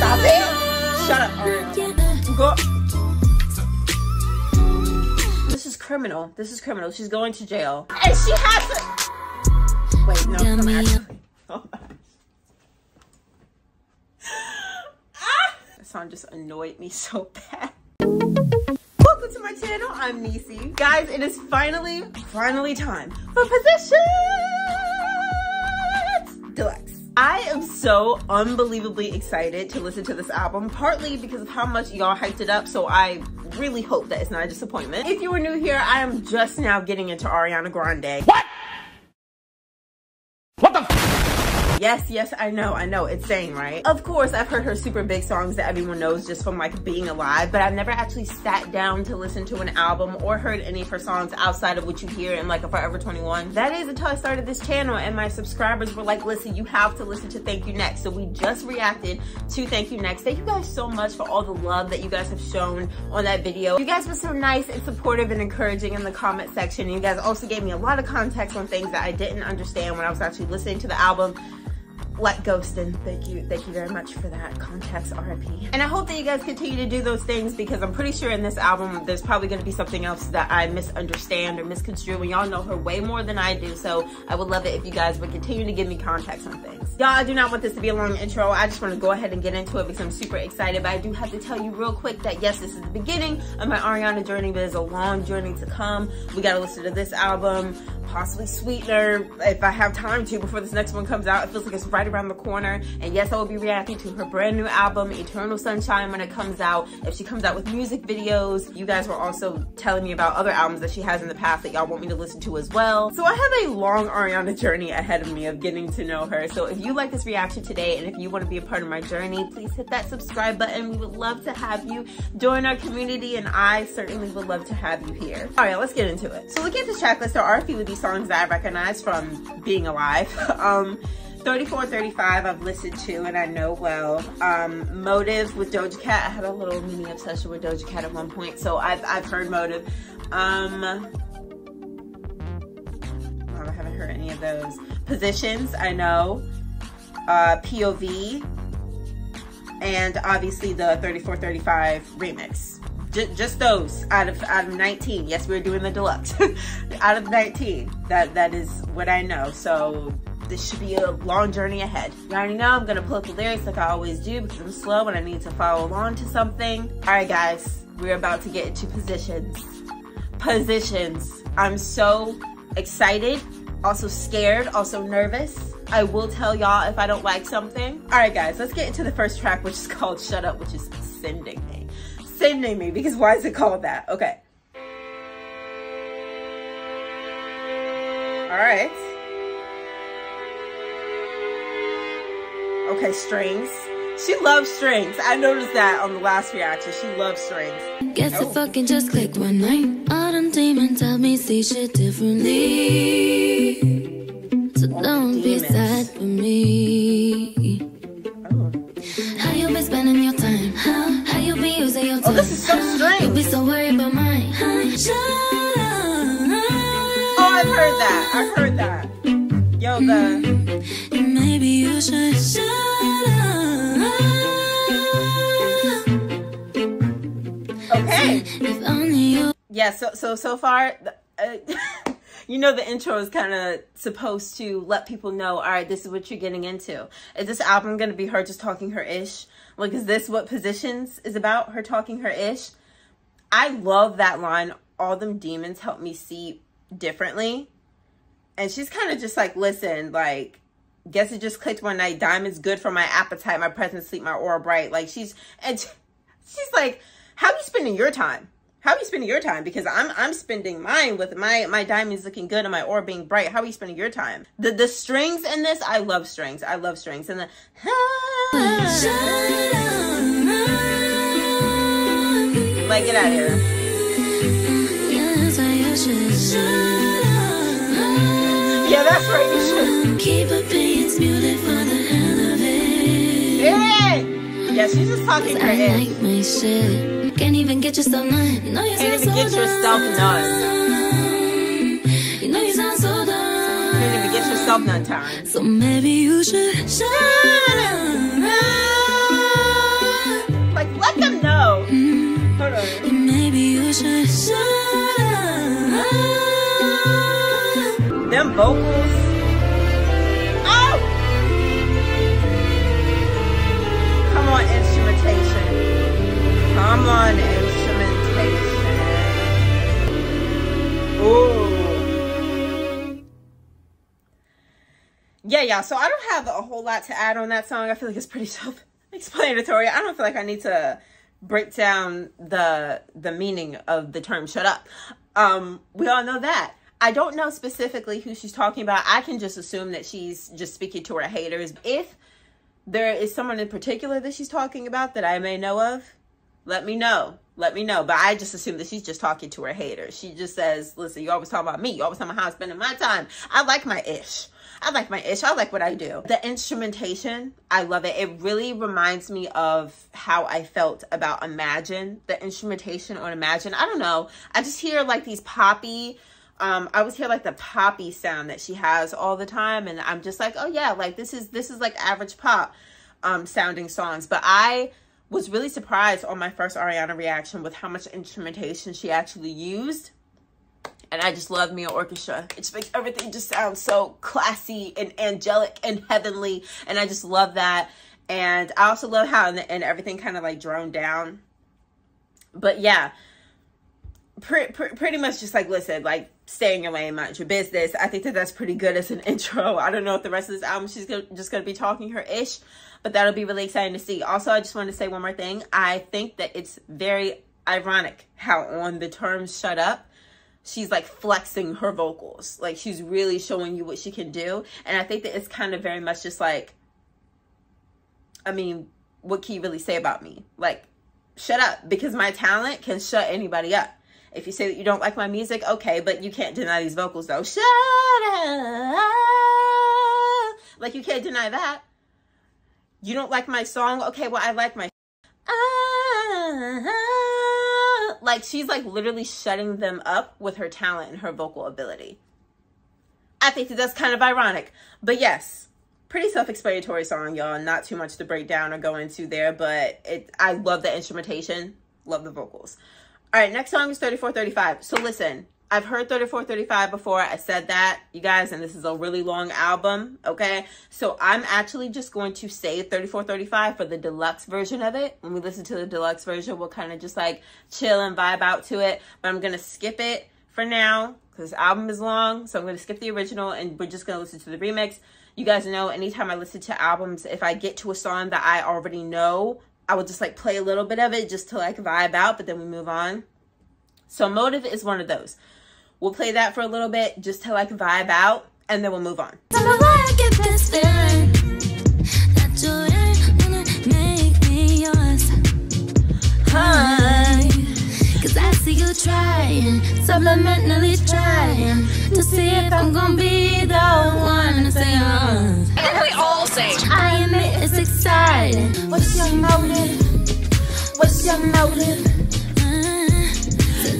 Stop it. Shut up, Ariana. Go. This is criminal. This is criminal. She's going to jail. And she has to... Wait, no, come actually. Oh my. That song just annoyed me so bad. Welcome to my channel. I'm Nisi. Guys, it is finally time for Positions Deluxe. I am so unbelievably excited to listen to this album, partly because of how much y'all hyped it up, so I really hope that it's not a disappointment. If you are new here, I am just now getting into Ariana Grande. What? What the f? Yes, I know, it's saying, right? Of course, I've heard her super big songs that everyone knows just from like Being Alive, but I've never actually sat down to listen to an album or heard any of her songs outside of what you hear in like a Forever 21. That is until I started this channel and my subscribers were like, listen, you have to listen to Thank You Next. So we just reacted to Thank You Next. Thank you guys so much for all the love that you guys have shown on that video. You guys were so nice and supportive and encouraging in the comment section. And you guys also gave me a lot of context on things that I didn't understand when I was actually listening to the album. Like Ghostin', thank you very much for that context, RIP. And I hope that you guys continue to do those things because I'm pretty sure in this album there's probably going to be something else that I misunderstand or misconstrue, and y'all know her way more than I do, so I would love it if you guys would continue to give me context on things. Y'all, I do not want this to be a long intro. I just want to go ahead and get into it because I'm super excited, but I do have to tell you real quick that yes, this is the beginning of my Ariana journey, but it's a long journey to come. We got to listen to this album, possibly Sweetener, if I have time to before this next one comes out. It feels like it's right around the corner. And yes, I will be reacting to her brand new album, Eternal Sunshine, when it comes out. If she comes out with music videos, you guys were also telling me about other albums that she has in the past that y'all want me to listen to as well. So I have a long Ariana journey ahead of me of getting to know her. So if you like this reaction today and if you want to be a part of my journey, please hit that subscribe button. We would love to have you join our community, and I certainly would love to have you here. All right, let's get into it. So looking at this track list, there are a few of these songs that I recognize from Being Alive. 34, 35 I've listened to and I know well. Motive with Doja Cat. I had a little mini obsession with Doja Cat at one point, so I've heard Motive. I haven't heard any of those. Positions, I know. POV, and obviously the 34, 35 remix. Just those out of 19. Yes, we're doing the deluxe. Out of 19, that is what I know. So this should be a long journey ahead. You already know I'm gonna pull up the lyrics like I always do because I'm slow and I need to follow along to something. All right, guys, we're about to get into Positions. Positions. I'm so excited, also scared, also nervous. I will tell y'all if I don't like something. All right, guys, let's get into the first track, which is called Shut Up, which is sending me. Sending me, because why is it called that? Okay. All right. Okay, strings. She loves strings. I noticed that on the last reaction. She loves strings. Guess it fucking just clicked one night. All them demons tell me see shit differently. So don't be sad for me. How you been spending your time? How you be using your time? Oh, this is so strange. You be so worried about mine. Oh, I've heard that. I've heard that. Yoga. Maybe you should shut up. Okay. If only you. Yeah. So far. You know, the intro is kind of supposed to let people know, all right, this is what you're getting into. Is this album going to be her just talking her ish? Like, is this what Positions is about? Her talking her ish? I love that line. All them demons help me see differently. And she's kind of just like, listen, like, guess it just clicked one night. Diamond's good for my appetite, my presence, sleep, my aura bright. Like, she's like, how are you spending your time? How are you spending your time? Because I'm spending mine with my diamonds looking good and my aura being bright. How are you spending your time? The strings in this, I love strings. I love strings. And the like, get out of here. Yeah, that's right. You should keep opinions muted for the hell of it. Yeah, she's just talking her ish. Like my shit. Can't even get yourself none. You know you Can't even get yourself none. You know you sound so dumb. Can't even get yourself none time. So maybe you should shut up. them vocals. Oh! Come on, instrumentation. Come on, instrumentation. Ooh. Yeah, y'all. So I don't have a whole lot to add on that song. I feel like it's pretty self-explanatory. I don't feel like I need to break down the meaning of the term shut up. We all know that. I don't know specifically who she's talking about. I can just assume that she's just speaking to her haters. If there is someone in particular that she's talking about that I may know of, let me know. Let me know. But I just assume that she's just talking to her haters. She just says, listen, you always talk about me. You always talk about how I'm spending my time. I like my ish. I like my ish. I like what I do. The instrumentation, I love it. It really reminds me of how I felt about Imagine. The instrumentation on Imagine. I don't know. I just hear like these poppy, I always hear like the poppy sound that she has all the time. And I'm just like, oh yeah, like this is like average pop sounding songs. But I was really surprised on my first Ariana reaction with how much instrumentation she actually used. And I just love me an orchestra. It just makes everything just sound so classy and angelic and heavenly. And I just love that. And I also love how in the end everything kind of like droned down. But yeah, pretty much just like, listen, like stay in your lane, mind your business. I think that that's pretty good as an intro. I don't know if the rest of this album she's just going to be talking her ish. But that'll be really exciting to see. Also, I just want to say one more thing. I think that it's very ironic how on the term shut up, she's like flexing her vocals. Like she's really showing you what she can do. And I think that it's kind of very much just like, I mean, what can you really say about me? Like, shut up, because my talent can shut anybody up. If you say that you don't like my music, okay, but you can't deny these vocals though. Shut up. Like you can't deny that. You don't like my song? Okay, well, I like my like she's like literally shutting them up with her talent and her vocal ability. I think that that's kind of ironic. But yes, pretty self-explanatory song, y'all. Not too much to break down or go into there, but I love the instrumentation, love the vocals. All right, next song is 3435. So listen, I've heard 3435 before. I said that, you guys, and this is a really long album, okay? So I'm actually just going to save 3435 for the deluxe version of it. When we listen to the deluxe version, we'll kind of just like chill and vibe out to it. But I'm going to skip it for now because this album is long. So I'm going to skip the original and we're just going to listen to the remix. You guys know anytime I listen to albums, if I get to a song that I already know, I will just like play a little bit of it just to like vibe out, but then we move on. So Motive is one of those. We'll play that for a little bit just to like vibe out, and then we'll move on. Tell me why I get this feeling that you're gonna make me yours. Hi, 'cause I see you trying, subliminally trying to see if I'm gonna be the one to say I think we all say I admit it's exciting. What's your motive? What's your motive?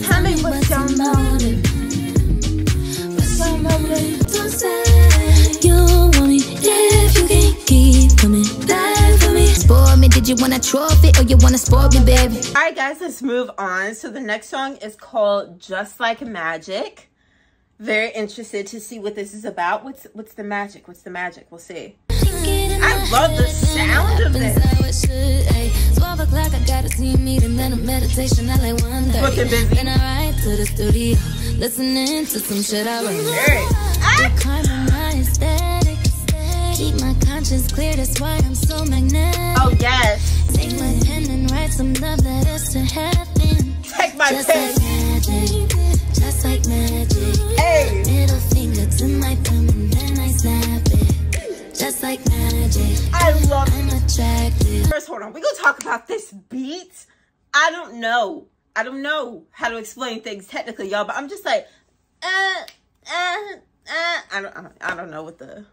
Tell me what's your motive? Don't say you want me if you can't keep coming back for me. Spoil me, did you want a trophy or you want to spoil me, baby? All right, guys, let's move on. So the next song is called Just Like Magic. Very interested to see what this is about. What's the magic? What's the magic? We'll see. I love the sound of this. 12 o'clock, I gotta see me, and then a meditation at like 1:30. Then I ride to the studio, listening to some shit I wrote. Karma, my aesthetic. Keep my conscience clear, that's why I'm so magnetic. Oh yes. Take my pen and write some love letters to heaven. Take my just pen. Like magic, just like magic. Hey. Middle finger to my thumb and then I snap it. Just like magic. I love it. I'm attracted. First, hold on. We're going to talk about this beat. I don't know how to explain things technically, y'all, but I'm just like, I don't know what the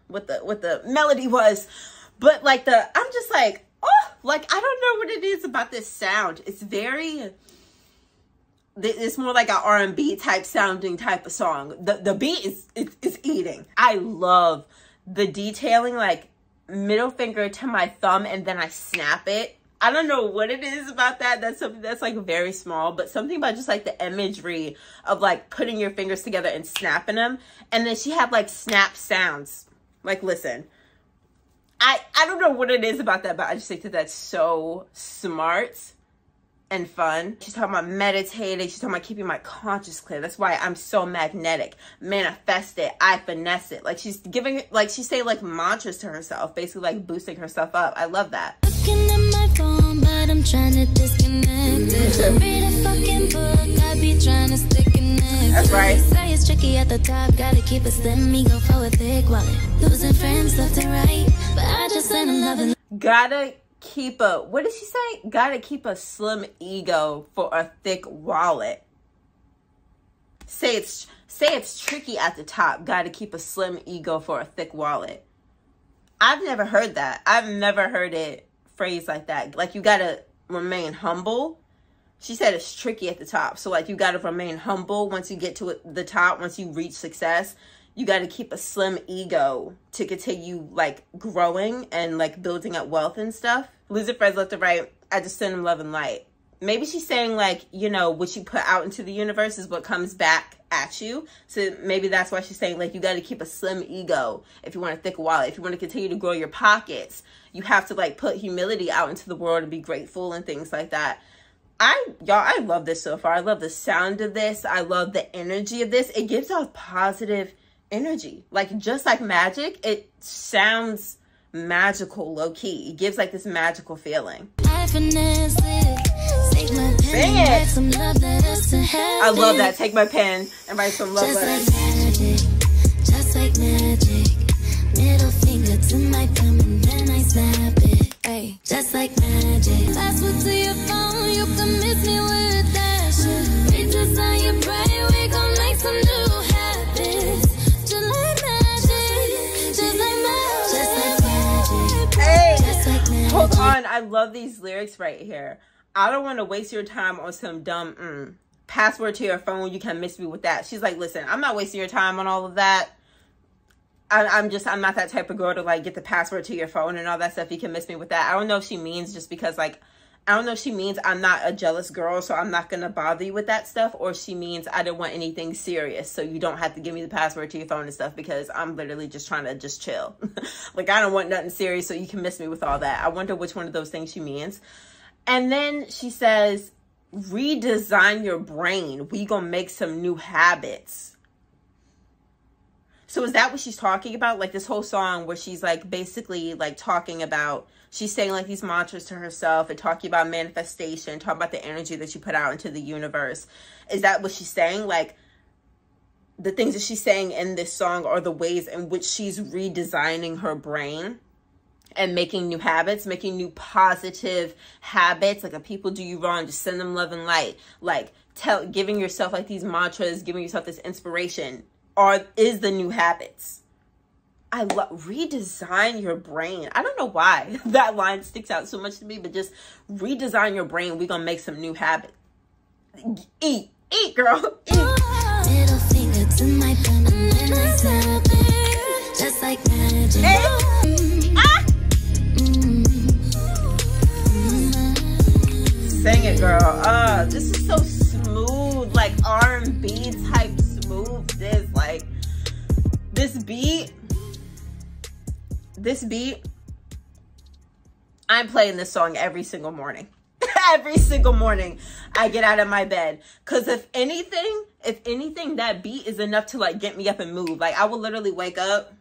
melody was, but like I'm just like, oh, like I don't know what it is about this sound. It's more like an R&B type sounding type of song. The beat is eating. I love the detailing, like middle finger to my thumb and then I snap it. I don't know what it is about that. That's something that's like very small, but something about just like the imagery of like putting your fingers together and snapping them. And then she had like snap sounds. Like, listen, I don't know what it is about that, but I just think that that's so smart and fun. She's talking about meditating. She's talking about keeping my conscience clear. That's why I'm so magnetic. Manifest it. I finesse it. Like, she's giving, like, she's saying like mantras to herself, basically like boosting herself up. I love that. Looking at my phone, but I'm trying to disconnect it. Read a fucking book, I be trying to stay connected. That's right. Say it's tricky at the top, gotta keep it slim, me go for a thick wallet. Losing friends left and right, but I just send them loving. Gotta keep a, what did she say? Gotta keep a slim ego for a thick wallet. Say it's tricky at the top. Gotta keep a slim ego for a thick wallet. I've never heard that. I've never heard it phrased like that. Like, you gotta remain humble. She said it's tricky at the top. So like, you gotta remain humble once you get to the top, once you reach success. You got to keep a slim ego to continue like growing and like building up wealth and stuff. Losing friends left and right. I just send them love and light. Maybe she's saying like, you know, what you put out into the universe is what comes back at you. So maybe that's why she's saying like, you got to keep a slim ego if you want a thick wallet. If you want to continue to grow your pockets, you have to like put humility out into the world and be grateful and things like that. I love this so far. I love the sound of this. I love the energy of this. It gives off positive energy. Like, just like magic, it sounds magical, low-key. It gives like this magical feeling. Sing it. I love that. Take my pen and write some love letters. Just like magic. Middle finger to my thumb and then I snap it. Hey, just like magic. Password to your phone, you can miss me with that shit. Redesign your brain, we gon' make some new habits. Hold on, I love these lyrics right here. I don't want to waste your time on some dumb password to your phone. You can miss me with that. She's like, listen, I'm not wasting your time on all of that. I'm not that type of girl to like get the password to your phone and all that stuff. You can miss me with that. I don't know if she means just because like, I don't know if she means I'm not a jealous girl, so I'm not going to bother you with that stuff. Or she means I don't want anything serious, so you don't have to give me the password to your phone and stuff, because I'm literally just trying to just chill. Like, I don't want nothing serious, so you can miss me with all that. I wonder which one of those things she means. And then she says, redesign your brain. We gonna make some new habits. So is that what she's talking about? Like, this whole song where she's like basically like talking about, she's saying like these mantras to herself and talking about manifestation, talking about the energy that you put out into the universe. Is that what she's saying? Like, the things that she's saying in this song are the ways in which she's redesigning her brain and making new habits, making new positive habits. Like, if people do you wrong, just send them love and light. Like, giving yourself like these mantras, giving yourself this inspiration is the new habits. I love redesign your brain. I don't know why that line sticks out so much to me, but just redesign your brain. We're gonna make some new habits. Eat, girl, eat. Middle finger to my thumb and then I snap it. Just like magic. Sing it, girl. This is so smooth, like R&B type smoothness. Like, this beat, I'm playing this song every single morning. Every single morning I get out of my bed. Because if anything, that beat is enough to like get me up and move. Like, I will literally wake up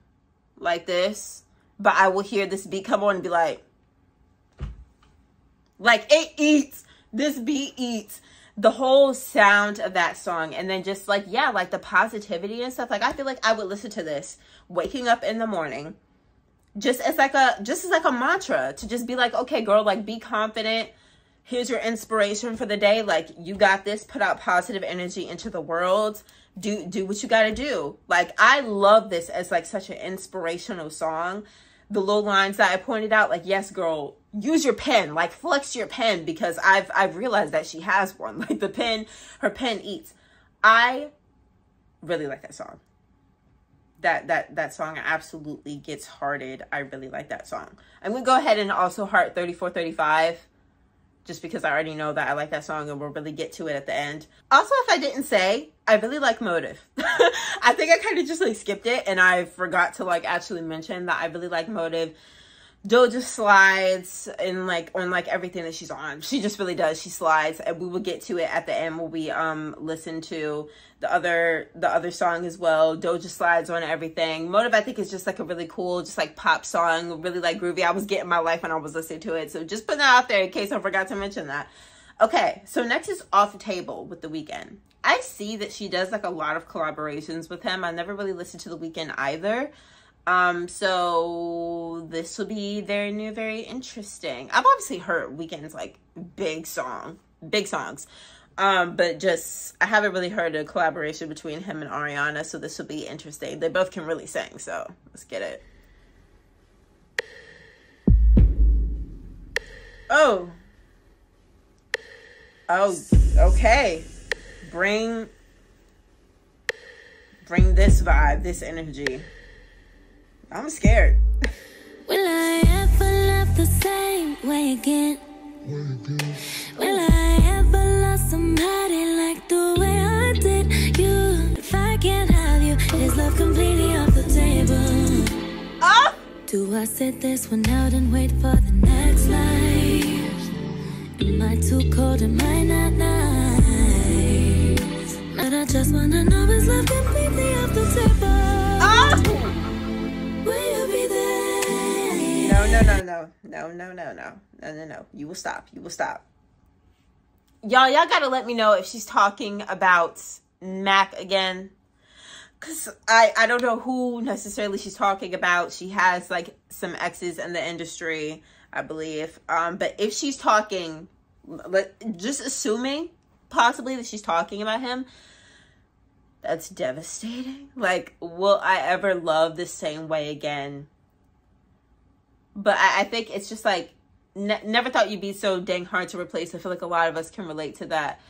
like this, but I will hear this beat come on and be like it eats. This beat eats the whole sound of that song. And then just like, yeah, like the positivity and stuff. Like, I feel like I would listen to this waking up in the morning just as like a mantra, to just be like, okay, girl, like, be confident. Here's your inspiration for the day. Like, you got this. Put out positive energy into the world. Do what you got to do. Like, I love this as like such an inspirational song. The little lines that I pointed out, like, yes, girl, use your pen, like, flex your pen, because I've realized that she has one. Like, her pen eats. I really like that song. That song absolutely gets hearted. I really like that song. I'm gonna go ahead and also heart 3435. just because I already know that I like that song and we'll really get to it at the end. Also, if I didn't say, I really like Motive. I think I kind of just like skipped it and I forgot to like actually mention that I really like Motive. Doja slides in like on like everything that she's on. She just really does. She slides, and we will get to it at the end when we listen to the other song as well. Doja slides on everything. Motive, I think, is just like a really cool, just like pop song, really like groovy. I was getting my life when I was listening to it, so just put that out there in case I forgot to mention that. Okay, so next is Off the Table with The Weeknd. I see that she does like a lot of collaborations with him. I never really listened to The Weeknd either. So this will be very new, very interesting. I've obviously heard Weeknd's like big songs. But just, I haven't really heard a collaboration between him and Ariana, so this will be interesting. They both can really sing, so let's get it. Oh, okay. Bring this vibe, this energy. I'm scared. Will I ever love the same way again? Will I ever love somebody like the way I did you? If I can't have you, is love completely off the table? Oh! Do I sit this one out and wait for the next life? Am I too cold? Am I not nice? But I just wanna know, is love completely off the table? Oh! Will you be there? No. You will stop. Y'all gotta let me know if she's talking about Mac again. Because I don't know who necessarily she's talking about. She has like some exes in the industry, I believe. But if she's talking, just assuming possibly that she's talking about him, that's devastating. Like, will I ever love the same way again? But I think it's just like, never thought you'd be so dang hard to replace. I feel like a lot of us can relate to that.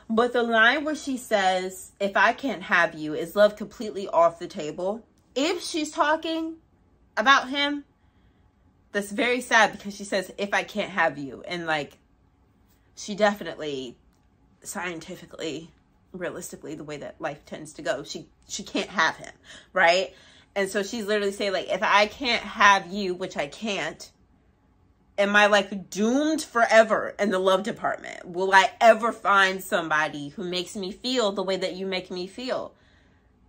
But the line where she says, if I can't have you, is love completely off the table? If she's talking about him, that's very sad, because she says, if I can't have you. And like, she definitely, scientifically, realistically, the way that life tends to go, she can't have him, right? And so she's literally saying, like, if I can't have you, which I can't, am I like doomed forever in the love department? Will I ever find somebody who makes me feel the way that you make me feel?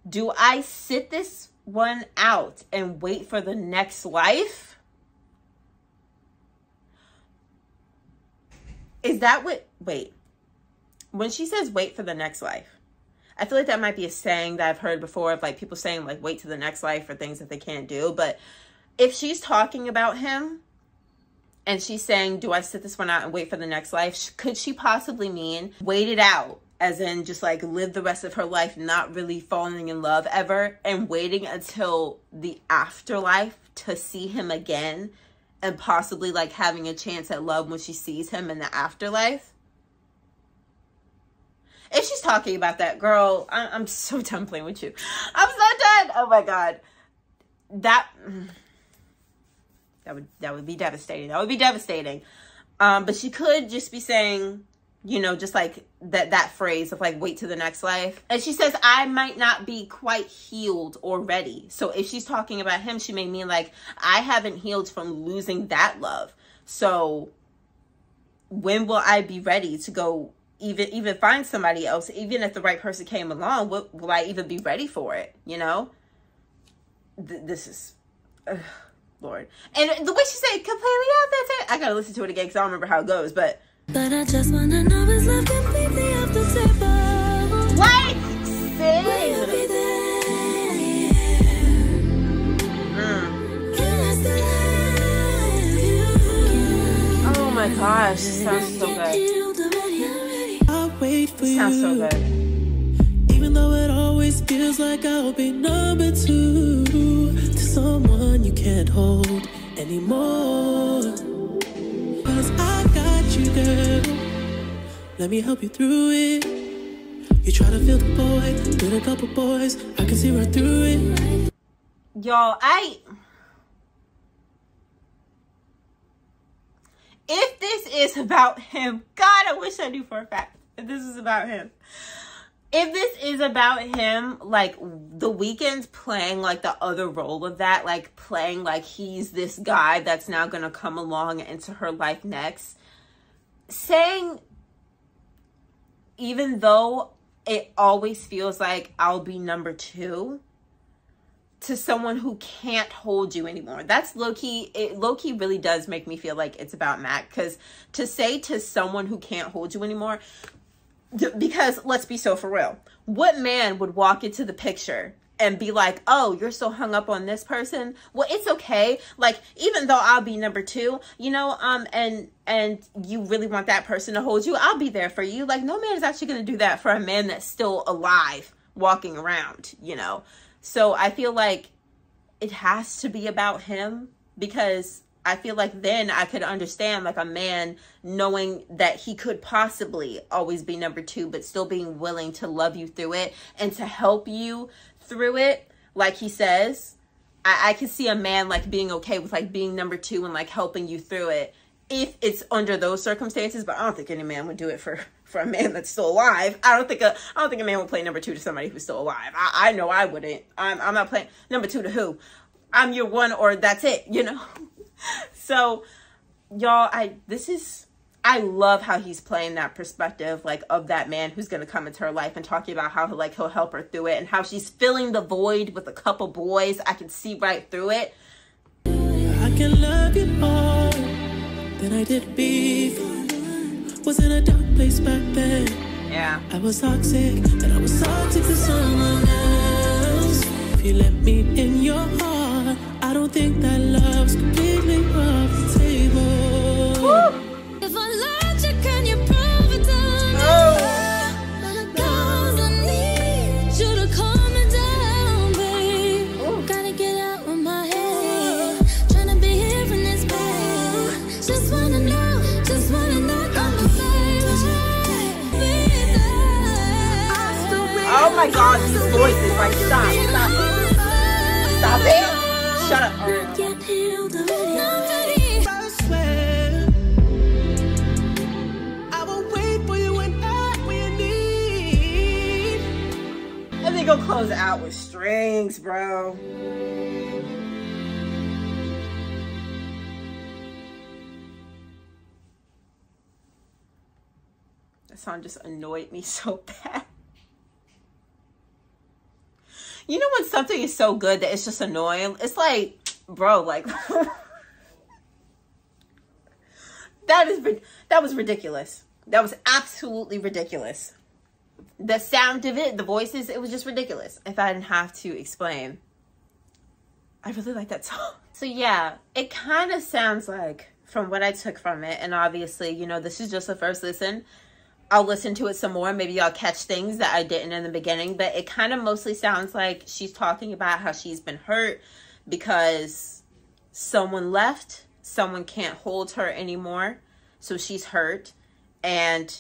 Do I sit this one out and wait for the next life? Is that what, wait, when she says wait for the next life, I feel like that might be a saying that I've heard before of like people saying like wait to the next life for things that they can't do. But if she's talking about him and she's saying, do I sit this one out and wait for the next life? Could she possibly mean wait it out, as in just like live the rest of her life not really falling in love ever and waiting until the afterlife to see him again and possibly like having a chance at love when she sees him in the afterlife? If she's talking about that, girl, I'm so done playing with you. I'm so done. Oh my God. That would be devastating. That would be devastating. But she could just be saying, you know, just like that phrase of like, wait to the next life. And she says, I might not be quite healed or ready. So if she's talking about him, she may mean like, I haven't healed from losing that love. So when will I be ready to go even find somebody else? Even if the right person came along, will I even be ready for it? You know, this is, Lord. And the way she said completely off that time, I gotta listen to it again because I don't remember how it goes. But I just wanna know, is love completely off the table? What? Will you be there? Can I still have you? Oh my gosh, this sounds so good. Wait for It sounds so good. Even though it always feels like I'll be number two to someone you can't hold anymore. 'Cause I got you, girl. Let me help you through it. You try to feel the boy with a couple boys, I can see right through it. Y'all, if this is about him, God, I wish I knew for a fact if this is about him. If this is about him, like, The Weeknd's playing, like, the other role of that, like, playing like he's this guy that's now gonna come along into her life next, saying, even though it always feels like I'll be number two to someone who can't hold you anymore. That's low-key, it low-key really does make me feel like it's about Mac, because to say to someone who can't hold you anymore, because let's be so for real, what man would walk into the picture and be like, oh, you're so hung up on this person? Well, it's okay. Like, even though I'll be number two, you know, and you really want that person to hold you, I'll be there for you. Like, no man is actually going to do that for a man that's still alive, walking around, you know? So I feel like it has to be about him, because I feel like then I could understand, like, a man knowing that he could possibly always be number two, but still being willing to love you through it and to help you through it. Like he says, I could see a man, like, being okay with, like, being number two and, like, helping you through it if it's under those circumstances. But I don't think any man would do it for a man that's still alive. I don't think a man would play number two to somebody who's still alive. I know I wouldn't. I'm not playing number two to who? I'm your one, or that's it, you know? So, y'all, I love how he's playing that perspective, like, of that man who's going to come into her life and talking about how, like, he'll help her through it, and how she's filling the void with a couple boys. I can see right through it. I can love you more than I did before. Was in a dark place back then. Yeah. I was toxic, then I was toxic to someone else. If you let me in your heart, I don't think that love's completely off the table. Woo! If I loved you, can you prove it to me? Oh. Cause I need you to calm me down, babe. Gotta get out of my head. Tryna be here in this bed. Just wanna know I'm the Oh my God, these voices, like, stop it. Shut up. I swear I will wait for you when you need. And then go close it out with strings, bro. That song just annoyed me so bad. You know when something is so good that it's just annoying? It's like, bro, like, that was ridiculous. That was absolutely ridiculous. The sound of it, the voices, it was just ridiculous. If I didn't have to explain. I really like that song. So yeah, it kind of sounds like, from what I took from it, and obviously, you know, this is just the first listen. I'll listen to it some more. Maybe I'll catch things that I didn't in the beginning. But it kind of mostly sounds like she's talking about how she's been hurt because someone left. Someone can't hold her anymore. So she's hurt. And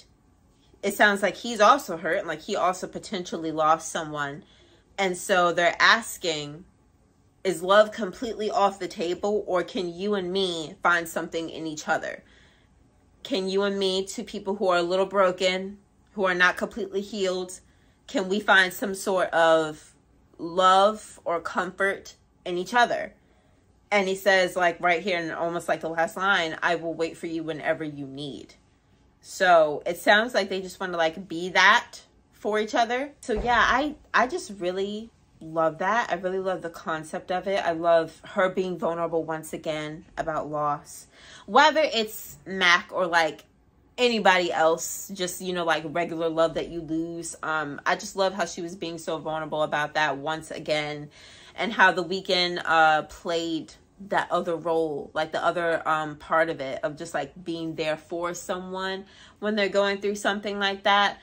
it sounds like he's also hurt. Like he also potentially lost someone. And so they're asking, is love completely off the table? Or can you and me find something in each other? Can you and me, two people who are a little broken, who are not completely healed, can we find some sort of love or comfort in each other? And he says, like right here, and almost like the last line, I will wait for you whenever you need. So it sounds like they just want to like be that for each other. So yeah, I just really love that. I really love the concept of it. I love her being vulnerable once again about loss. Whether it's Mac or like anybody else, just, you know, like regular love that you lose. I just love how she was being so vulnerable about that once again, and how The Weeknd played that other role, like the other part of it, of just like being there for someone when they're going through something like that.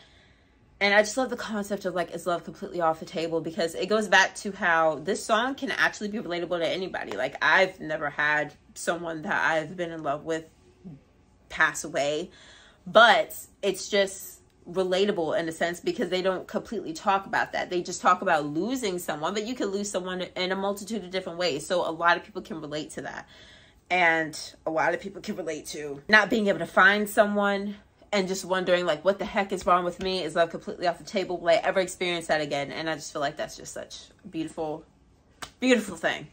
And I just love the concept of like, is love completely off the table? Because it goes back to how this song can actually be relatable to anybody. Like I've never had someone that I've been in love with pass away, but it's just relatable in a sense because they don't completely talk about that. They just talk about losing someone, but you can lose someone in a multitude of different ways. So a lot of people can relate to that. and a lot of people can relate to. Not being able to find someone and just wondering like, what the heck is wrong with me? Is love completely off the table? Will I ever experience that again? And I just feel like that's just such a beautiful, beautiful thing.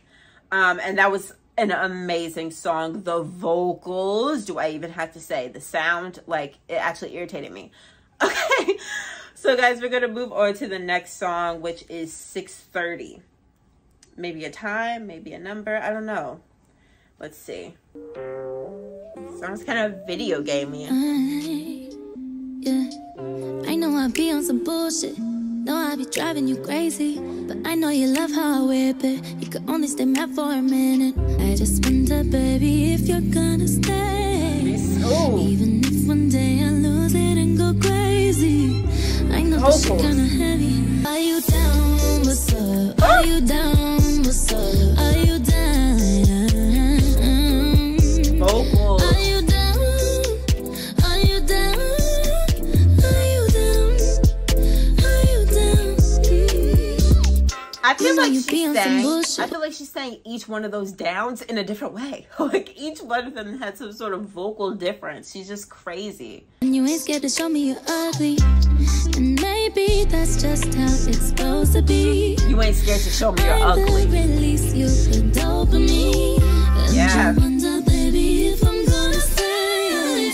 And that was an amazing song. The vocals, do I even have to say? The sound, like, it actually irritated me. Okay, so guys, we're gonna move on to the next song, which is 6:30. Maybe a time, maybe a number, I don't know. Let's see. Sounds kind of video gamey. Yeah, I know I be on some bullshit. Know I be driving you crazy, but I know you love how I whip it. You could only stay mad for a minute. I just wonder, baby, if you're gonna stay. Even if one day I lose it and go crazy. I know this shit kinda heavy. Are you down? What's up? Are you down? What's up? Are you down? Vocals. Are you down? Are you down? Are you down? Are you down? I feel like she's saying each one of those downs in a different way. Like each one of them had some sort of vocal difference. She's just crazy. And you ain't scared to show me you're ugly. And maybe that's just how it's supposed to be. You ain't scared to show me you're ugly. Release you the dopamine. Yeah. And I wonder, baby, if I'm gonna stay.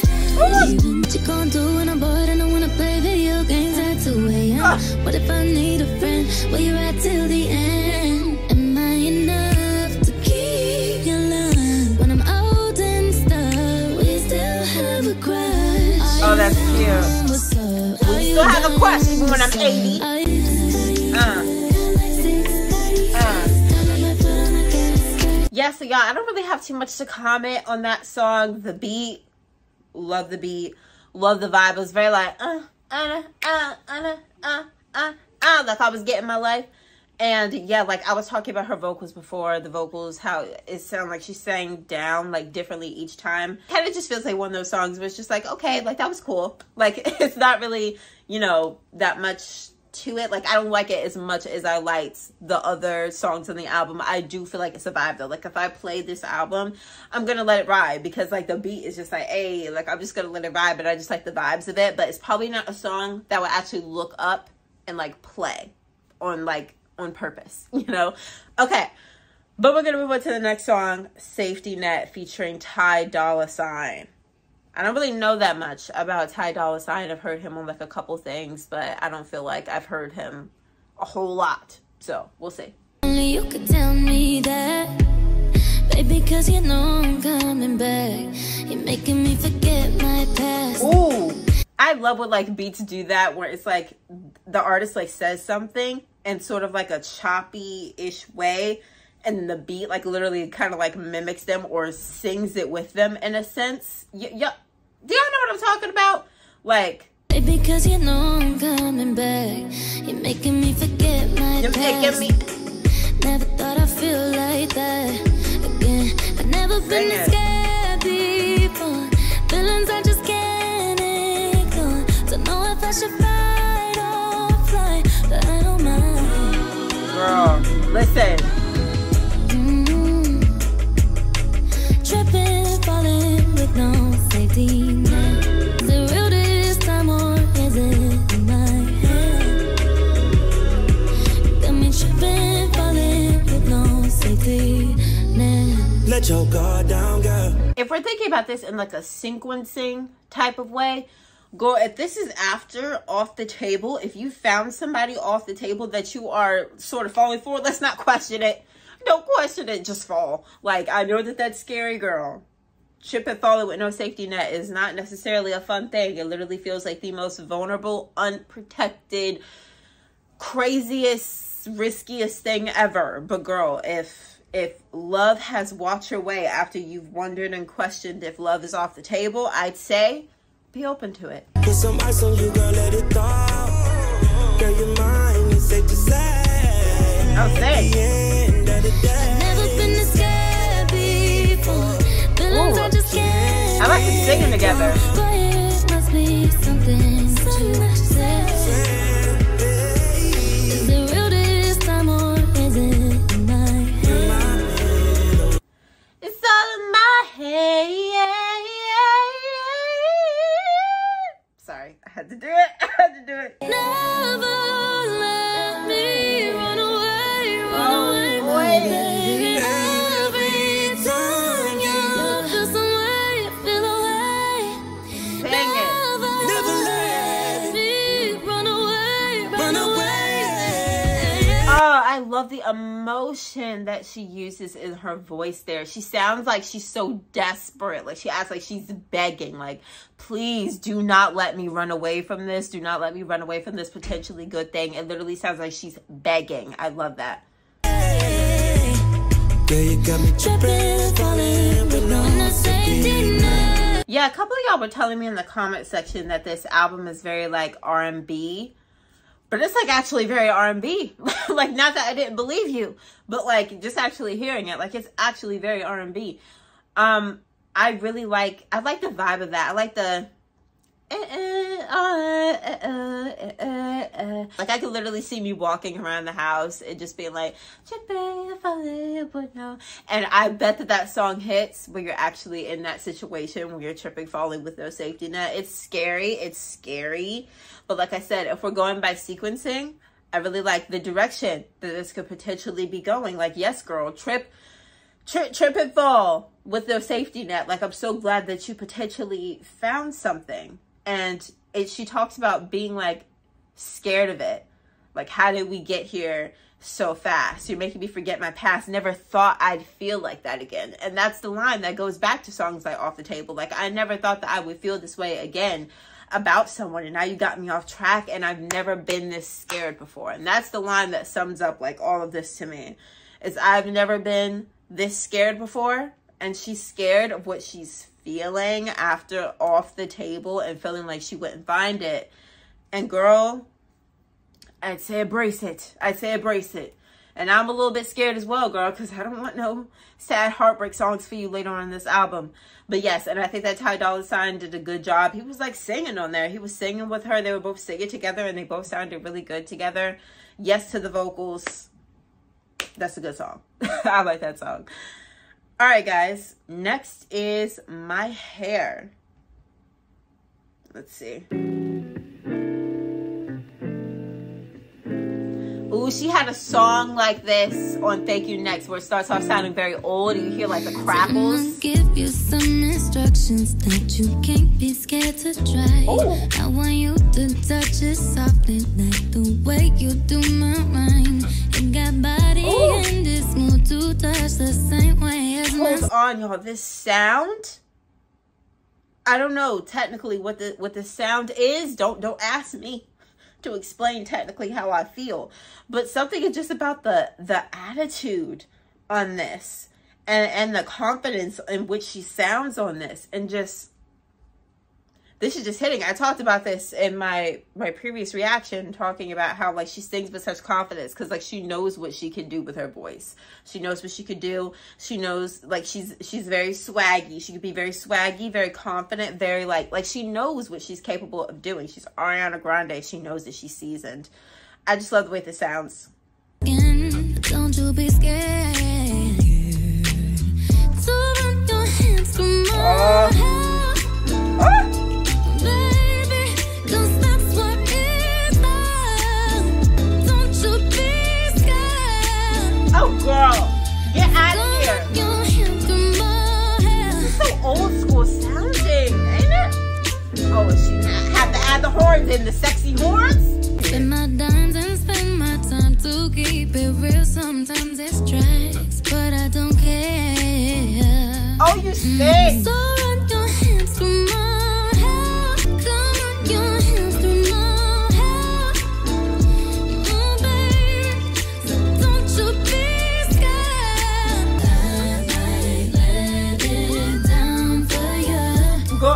Even what you gonna do when I'm bored and I wanna play video games at 2 a.m. What if I need a friend? Where you at till the end? Am I enough to keep your love? When I'm old and stuck, we still have a crush. Oh, that's cute. We still have a crush even when I'm 80. Yeah, so y'all, I don't really have too much to comment on that song. The beat, love the beat, love the vibe. It was very like, like I was getting my life. And yeah, like I was talking about her vocals before, the vocals, how it sounded like she sang down like differently each time. Kind of just feels like one of those songs where it's just like, okay, like that was cool. Like it's not really, you know, that much to it. Like I don't like it as much as I liked the other songs on the album. I do feel like it's a vibe though. Like if I play this album, I'm gonna let it ride because like the beat is just like, hey, like I'm just gonna let it ride, but I just like the vibes of it. But it's probably not a song that would actually look up and like play on like on purpose, you know? Okay, but we're gonna move on to the next song, Safety Net, featuring Ty Dolla $ign. I don't really know that much about Ty Dolla $ign. I've heard him on like a couple things, but I don't feel like I've heard him a whole lot, so we'll see. Only you could tell me that, baby, cause you know I'm coming back. You're making me forget my past. Ooh, I love when like beats do that, where it's like the artist like says something in sort of like a choppy-ish way, and the beat like literally kind of like mimics them or sings it with them in a sense. Yeah, do y'all know what I'm talking about? Like, baby, cause you know I'm coming back. You're making me forget my past. Never thought I'd feel like that again. I've never been this scared before. Feelings I just can't ignore. Don't know if I should fight or fly, but I don't mind. Girl, listen. Tripping, falling with no safety net. Is it real this time or is it in my head? Got me tripping, falling with no safety net. Let your guard down, girl. If we're thinking about this in like a sequencing type of way, girl, if this is after Off the Table, if you found somebody off the table that you are sort of falling for, let's not question it. Don't question it, just fall. Like, I know that that's scary, girl. Trip and falling with no safety net is not necessarily a fun thing. It literally feels like the most vulnerable, unprotected, craziest, riskiest thing ever. But girl, if love has walked your way after you've wondered and questioned if love is off the table, I'd say be open to it. Put some ice on you, girl, let it thaw. Girl, your mind is safe to say. I'll say. Never been this scared before. Feelings I just can't. I like them singing together. But it must be something to say. Is it real this time or is it in my head? It's all in my had to do it. I had to do it. Never let me run away, baby. Every time you feel some way, feel away. Sing it. Never let me run away, run away. Oh, I love the emotion that she uses in her voice there. She sounds like she's so desperate. Like she acts like she's begging. Like, please do not let me run away from this. Do not let me run away from this potentially good thing. It literally sounds like she's begging. I love that. Yeah, a couple of y'all were telling me in the comment section that this album is very like R&B. But it's like actually very R&B. Like, not that I didn't believe you, but like just actually hearing it, like it's actually very R&B. I like the vibe of that. I like the like I could literally see me walking around the house and just being like, and I bet that song hits when you're actually in that situation where you're tripping, falling with no safety net. It's scary. But like I said, if we're going by sequencing, I really like the direction that this could potentially be going. Like, yes, girl, trip and fall with no safety net. Like, I'm so glad that you potentially found something. And she talks about being like scared of it. Like, how did we get here so fast? You're making me forget my past. Never thought I'd feel like that again. And that's the line that goes back to songs like Off the Table. Like, I never thought that I would feel this way again about someone, and now you got me off track, and I've never been this scared before. And that's the line that sums up like all of this to me, is I've never been this scared before. And she's scared of what she's feeling after Off the Table and feeling like she wouldn't find it. And girl, I'd say embrace it. And I'm a little bit scared as well, girl, because I don't want no sad heartbreak songs for you later on in this album. But yes, and I think that Ty Dolla $ign did a good job. He was like singing on there. He was singing with her. They were both singing together, and they both sounded really good together. Yes to the vocals. That's a good song. I like that song. All right, guys. Next is My Hair. Let's see. Ooh, she had a song like this on Thank You Next, where it starts off sounding very old and you hear like the crackles. Give you some instructions that you can't be scared to try. Ooh. I want you to touch it softly like the way you do my mind. You got body and it's smooth to touch the same way as my... Hold on, y'all. This sound, I don't know technically what the sound is. Don't ask me to explain technically how I feel, but something is just about the attitude on this and the confidence in which she sounds on this, and just this is just hitting. I talked about this in my previous reaction, talking about how like she sings with such confidence because like she knows what she can do with her voice. She knows what she could do. She knows like she's very swaggy. She could be very swaggy, very confident, very like she knows what she's capable of doing. She's Ariana Grande. She knows that she's seasoned. I just love the way this sounds. Don't you be scared. So run your hands through my hair. Oh, girl, get out of here. This is so old school sounding, ain't it? Oh, and she have to add the horns in, the sexy horns? Spend my dimes and spend my time to keep it real. Sometimes it strikes, but I don't care. Oh, you sing. So run your hands through my hair. Come on, your hands through my hair. Oh, baby, so don't you be scared. I might let it down for you. Go.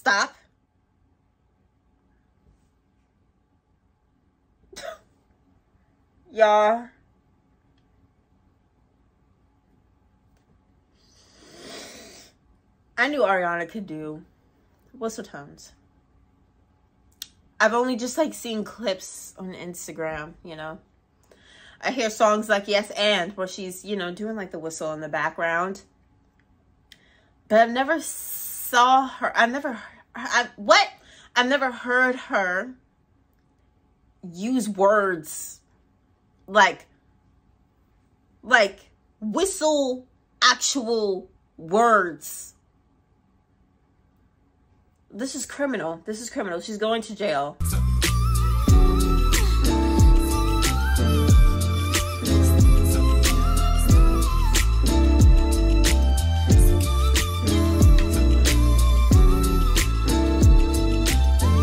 Stop. Y'all. I knew Ariana could do whistle tones. I've only just like seen clips on Instagram, you know. I hear songs like Yes and, where she's, you know, doing like the whistle in the background. But I've never saw her, I've never heard her use words like whistle actual words. This is criminal. This is criminal. She's going to jail.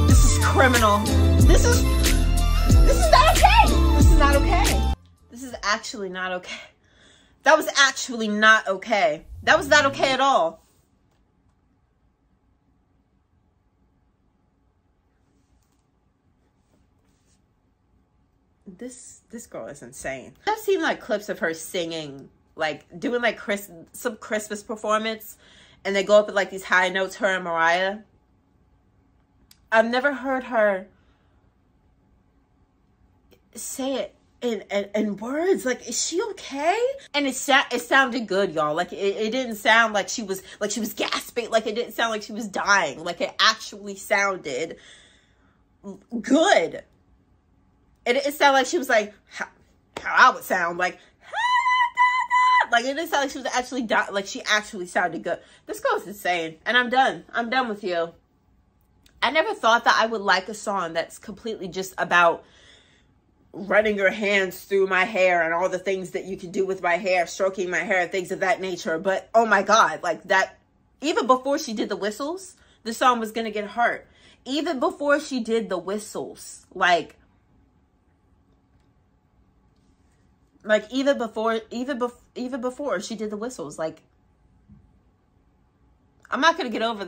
This is criminal. This is not okay. This is not okay. This is actually not okay. That was actually not okay. That was not okay at all. This girl is insane. I've seen like clips of her singing, like doing like some Christmas performance, and they go up at like these high notes, her and Mariah. I've never heard her say it in words. Like, is she okay? And it sounded good, y'all. Like it didn't sound like she was gasping. Like it didn't sound like she was dying. Like it actually sounded good. It sounded like she was like how I would sound, like it didn't sound like she was actually dying. Like she actually sounded good. This girl's insane, and I'm done. I'm done with you. I never thought that I would like a song that's completely just about running your hands through my hair and all the things that you can do with my hair, stroking my hair, things of that nature. But oh my God, like that, even before she did the whistles, the song was gonna get hurt. Even before she did the whistles, like even before she did the whistles, like I'm not gonna get over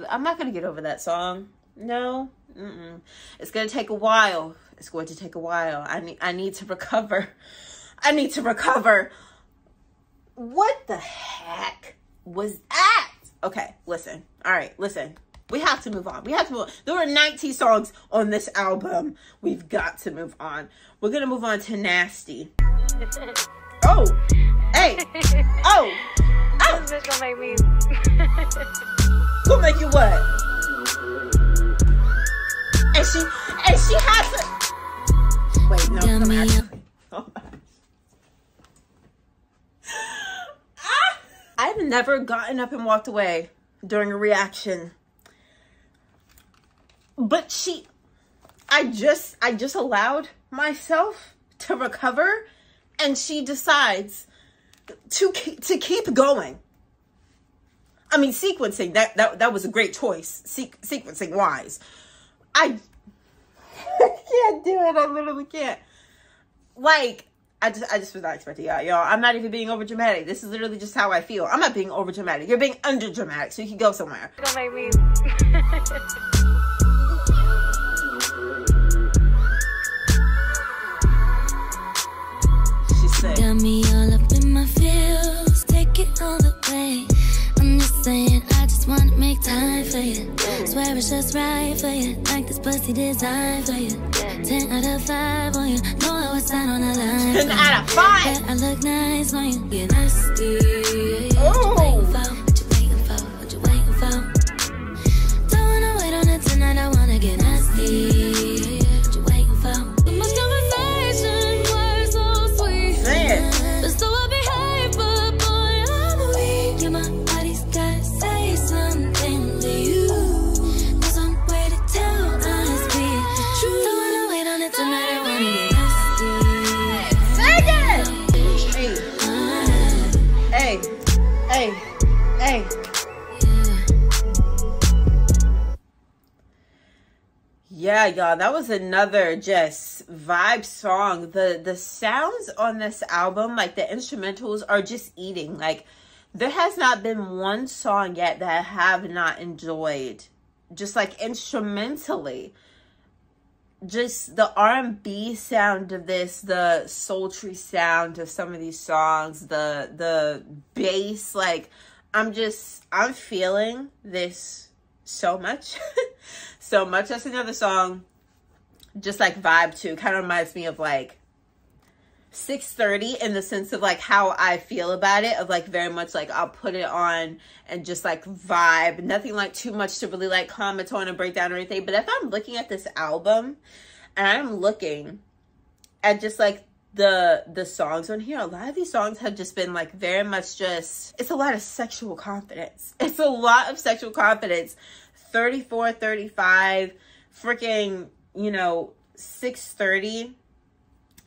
that song. No, it's gonna take a while. It's going to take a while. I need to recover. I need to recover. What the heck was that? Okay, listen. All right, listen. We have to move on. We have to move on. There were 19 songs on this album. We've got to move on. We're gonna move on to Nasty. Oh, hey, oh, oh. This bitch gonna make me. Gonna make you what? And she has to. Wait, no, come actually. I've never gotten up and walked away during a reaction, but I just allowed myself to recover, and she decides to keep going. I mean, sequencing, that was a great choice, sequencing wise. I can't do it. I literally can't. Like, I just was not expecting y'all. I'm not even being over dramatic. This is literally just how I feel. I'm not being over dramatic. You're being under dramatic, so you can go somewhere. Don't make me. She said, Got me all up in my feels, take it all the way. I'm just saying, I just wanna make time for you. Swear it's just right for you, like this pussy designed for you. 10 out of 5 on you, know I was out on the line. 10 out of 5. Yeah, I look nice on you, get nasty. Oh. What you waiting for? What you waiting for? Don't wanna wait on it tonight, I wanna get nasty. What you waiting for? Too much conversation, words so sweet. Man. But so I behave, but boy, I'm weak. Yeah, my body's gotta say something to you. There's one way to tell us we the truth. Don't wanna wait on it tonight, I wanna get nasty. Hey. Hey. Hey. Yeah, y'all, that was another just vibe song. The sounds on this album, like the instrumentals, are just eating. Like, there has not been one song yet that I have not enjoyed. Just like instrumentally. Just the R&B sound of this, the sultry sound of some of these songs, the bass, like I'm feeling this so much. So much. That's another song, just like vibe to, kind of reminds me of like 6:30 in the sense of like how I feel about it, of like very much like I'll put it on and just like vibe, nothing like too much to really like comment on and break down or anything. But if I'm looking at this album and I'm looking at just like the songs on here, a lot of these songs have just been like very much just, it's a lot of sexual confidence. It's a lot of sexual confidence. 34, 35, freaking, you know, 6:30,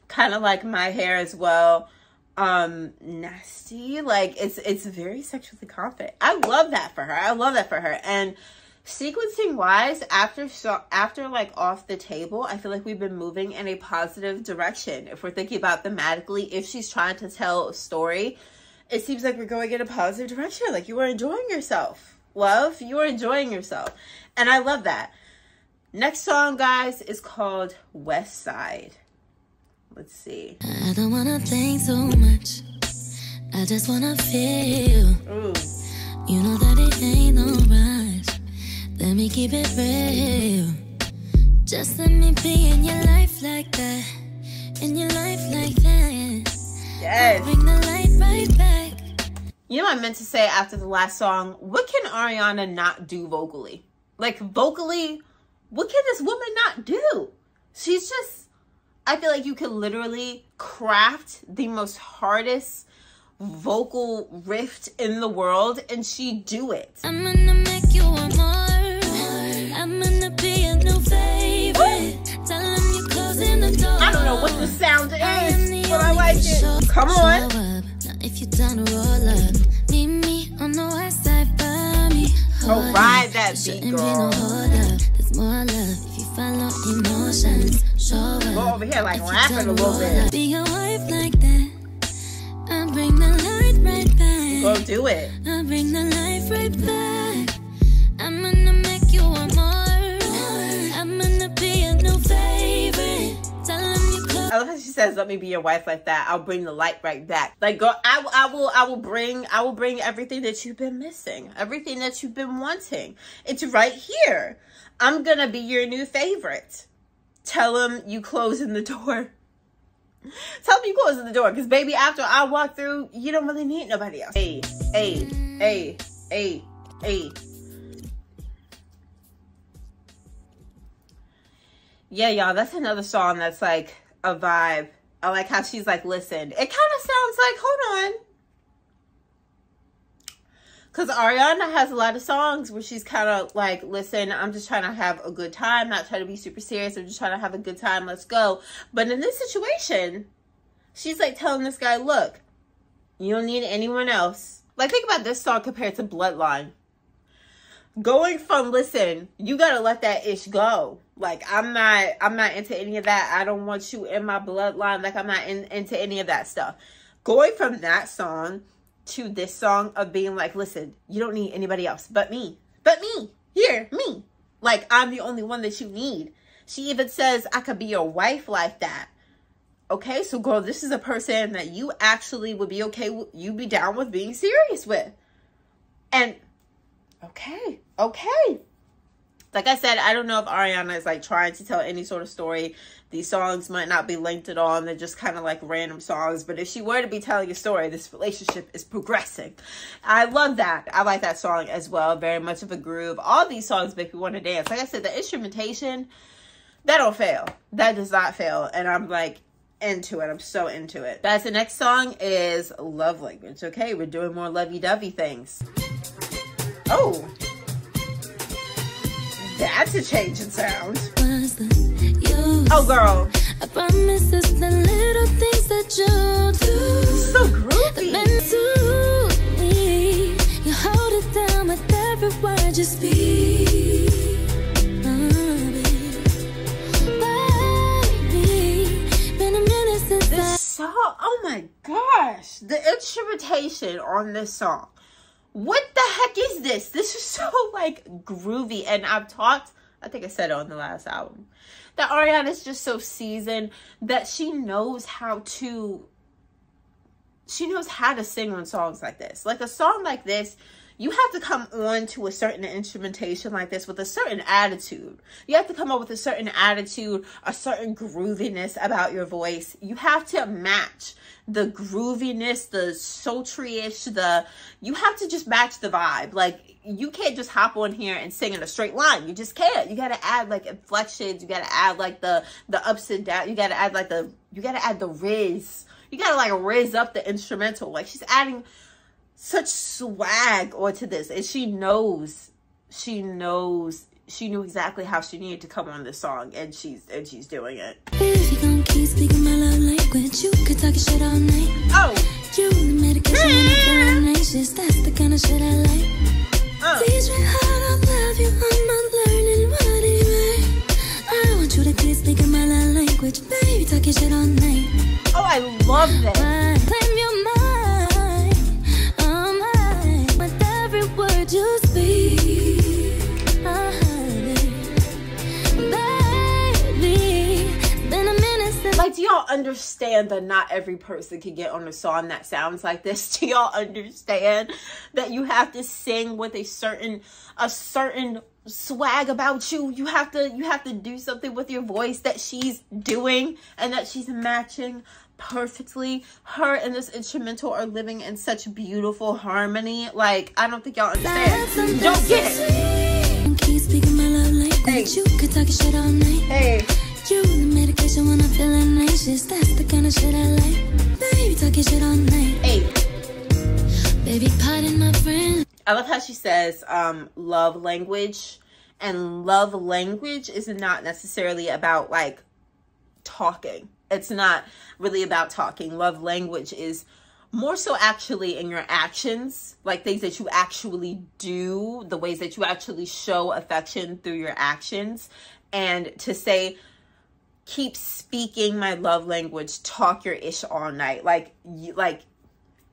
kind of like My Hair as well. Nasty, like it's very sexually confident. I love that for her. I love that for her. And sequencing wise, after like Off the Table, I feel like we've been moving in a positive direction. If we're thinking about thematically, if she's trying to tell a story, it seems like we're going in a positive direction. Like you are enjoying yourself, love. You are enjoying yourself, and I love that. Next song, guys, is called West Side. Let's see. I don't wanna think so much. I just wanna feel. Ooh. You know that it ain't no rush. Let me keep it real. Just let me be in your life like that. In your life like that. Yes. Bring the light right back. You know what I meant to say after the last song? What can Ariana not do vocally? Like vocally, what can this woman not do? She's just, I feel like you could literally craft the most hardest vocal riff in the world and she do it. I'm gonna make you want more. I'm gonna be a new favorite. Tell them you're closing the door. I don't know what the sound is, but I like it. Come on. Now if you're down to roll up, meet me on the west side for me. Oh, ride that beat, girl. There's more love if you follow emotions. Show up. Go over here like rapping a little bit. Be your wife like that. I'll bring the light right back. Go do it. I'll bring the life right back. I'm gonna make you want more. I'm gonna be a new favorite. Tell them you close. I love how she says, "Let me be your wife like that. I'll bring the light right back." Like, girl, I will bring everything that you've been missing, everything that you've been wanting. It's right here. I'm gonna be your new favorite. Tell them you closing the door. Tell them you closing the door, because baby, after I walk through, you don't really need nobody else. Hey, hey, hey, hey, hey. Yeah, y'all, that's another song that's like a vibe. I like how she's like, listen, it kind of sounds like, hold on. Because Ariana has a lot of songs where she's kind of like, listen, I'm just trying to have a good time, not trying to be super serious. I'm just trying to have a good time. Let's go. But in this situation, she's like telling this guy, look, you don't need anyone else. Like, think about this song compared to Bloodline. Going from, listen, you got to let that ish go. Like, I'm not into any of that. I don't want you in my bloodline. Like, I'm not into any of that stuff. Going from that song to this song of being like, listen, you don't need anybody else but me. But me. Here, me. Like, I'm the only one that you need. She even says, I could be your wife like that. Okay, so girl, this is a person that you actually would be okay with, you'd be down with being serious with. And, okay. Like I said, I don't know if Ariana is like trying to tell any sort of story. These songs might not be linked at all, and they're just kind of like random songs. But if she were to be telling a story, this relationship is progressing. I love that. I like that song as well. Very much of a groove. All these songs make me want to dance. Like I said, the instrumentation, that don't fail. That does not fail. And I'm like into it. I'm so into it. Guys, the next song is Love Language. Okay, we're doing more lovey-dovey things. Oh. That's a change in sound. Oh, girl. I promise it's the little things that you do. So groovy. That meant to me. You hold it down with every word you speak. Baby, been a minute since this song, oh my gosh. The instrumentation on this song. What the heck is this? This is so like groovy. And I've talked, I think I said it on the last album, that Ariana is just so seasoned that she knows how to sing on songs like this. Like a song like this, you have to come on to a certain instrumentation like this with a certain attitude. You have to come up with a certain attitude, a certain grooviness about your voice. You have to match the grooviness, the sultry-ish, you have to just match the vibe. Like, you can't just hop on here and sing in a straight line. You just can't. You gotta add like inflections. You gotta add like the ups and downs. You gotta add like you gotta add the riz. You gotta like riz up the instrumental. Like, she's adding such swag onto this, and she knew exactly how she needed to come on this song, and she's doing it. If you gon' keep speaking my love language, you could talk shit all night. Oh, you the medication when I'm feeling anxious. That's the kind of shit I like. Teach me how to love you. I'm not learning what it means. I want you to keep speaking my love language, baby. Talk your shit all night. Oh, I love that. Claim your mind, oh my. With every word you speak, like, do y'all understand that not every person can get on a song that sounds like this? Do y'all understand that you have to sing with a certain swag about you? You have to do something with your voice that she's doing and that she's matching perfectly. Her and this instrumental are living in such beautiful harmony. Like, I don't think y'all understand. You don't get it. Keep speaking my love language. Hey. You could talk shit all night. Hey. You the medication when I'm feeling anxious. That's the kind of shit I like. Baby, talk your shit all night. Hey. Baby, pardon my friend. I love how she says love language. And love language is not necessarily about like talking. It's not really about talking. Love language is more so actually in your actions, like things that you actually do, the ways that you actually show affection through your actions. And to say, keep speaking my love language, talk your ish all night. Like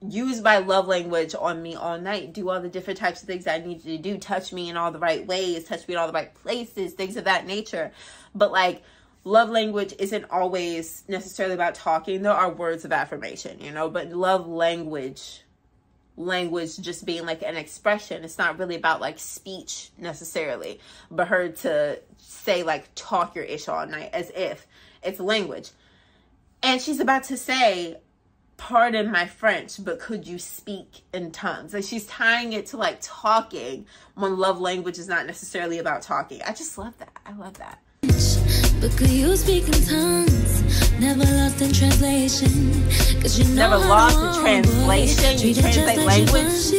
use my love language on me all night. Do all the different types of things I need you to do. Touch me in all the right ways. Touch me in all the right places. Things of that nature. But like, love language isn't always necessarily about talking. There are words of affirmation, you know, but love language just being like an expression. It's not really about like speech necessarily, but her to say like talk your ish all night as if it's language. And she's about to say, pardon my French, but could you speak in tongues? Like, she's tying it to like talking when love language is not necessarily about talking. I just love that. I love that. But could you speak in tongues? Never lost in translation. Cause you know never lost in translation. You translate language.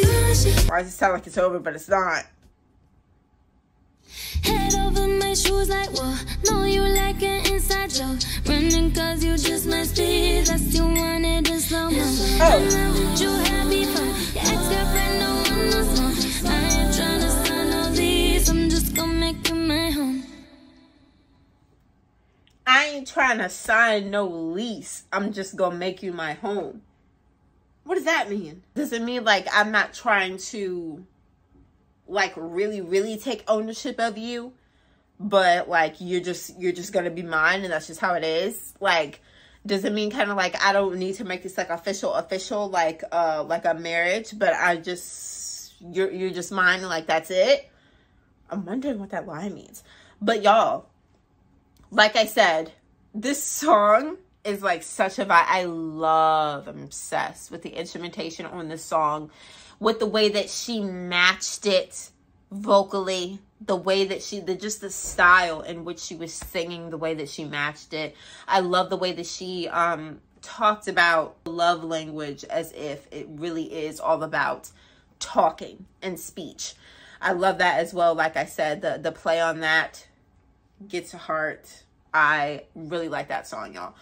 Why does it sound like it's over, but it's not? Head over my shoes like whoa. Know you like an inside joke. Running cause you just must be. That's you wanted to slow mo. Oh. You had before. Your ex-girlfriend don't want no smoke. I ain't trying to sign all these. I'm just gonna make you my home. I ain't trying to sign no lease. I'm just gonna make you my home. What does that mean? Does it mean like I'm not trying to like really take ownership of you, but like you're just gonna be mine and that's just how it is? Like, does it mean kind of like I don't need to make this like official like a marriage, but you're just mine and like that's it? I'm wondering what that line means. But y'all, like I said, this song is like such a vibe. I'm obsessed with the instrumentation on this song, with the way that she matched it vocally, the way that just the style in which she was singing, the way that she matched it. I love the way that she talked about love language as if it really is all about talking and speech. I love that as well. Like I said, the play on that gets to heart. I really like that song, y'all.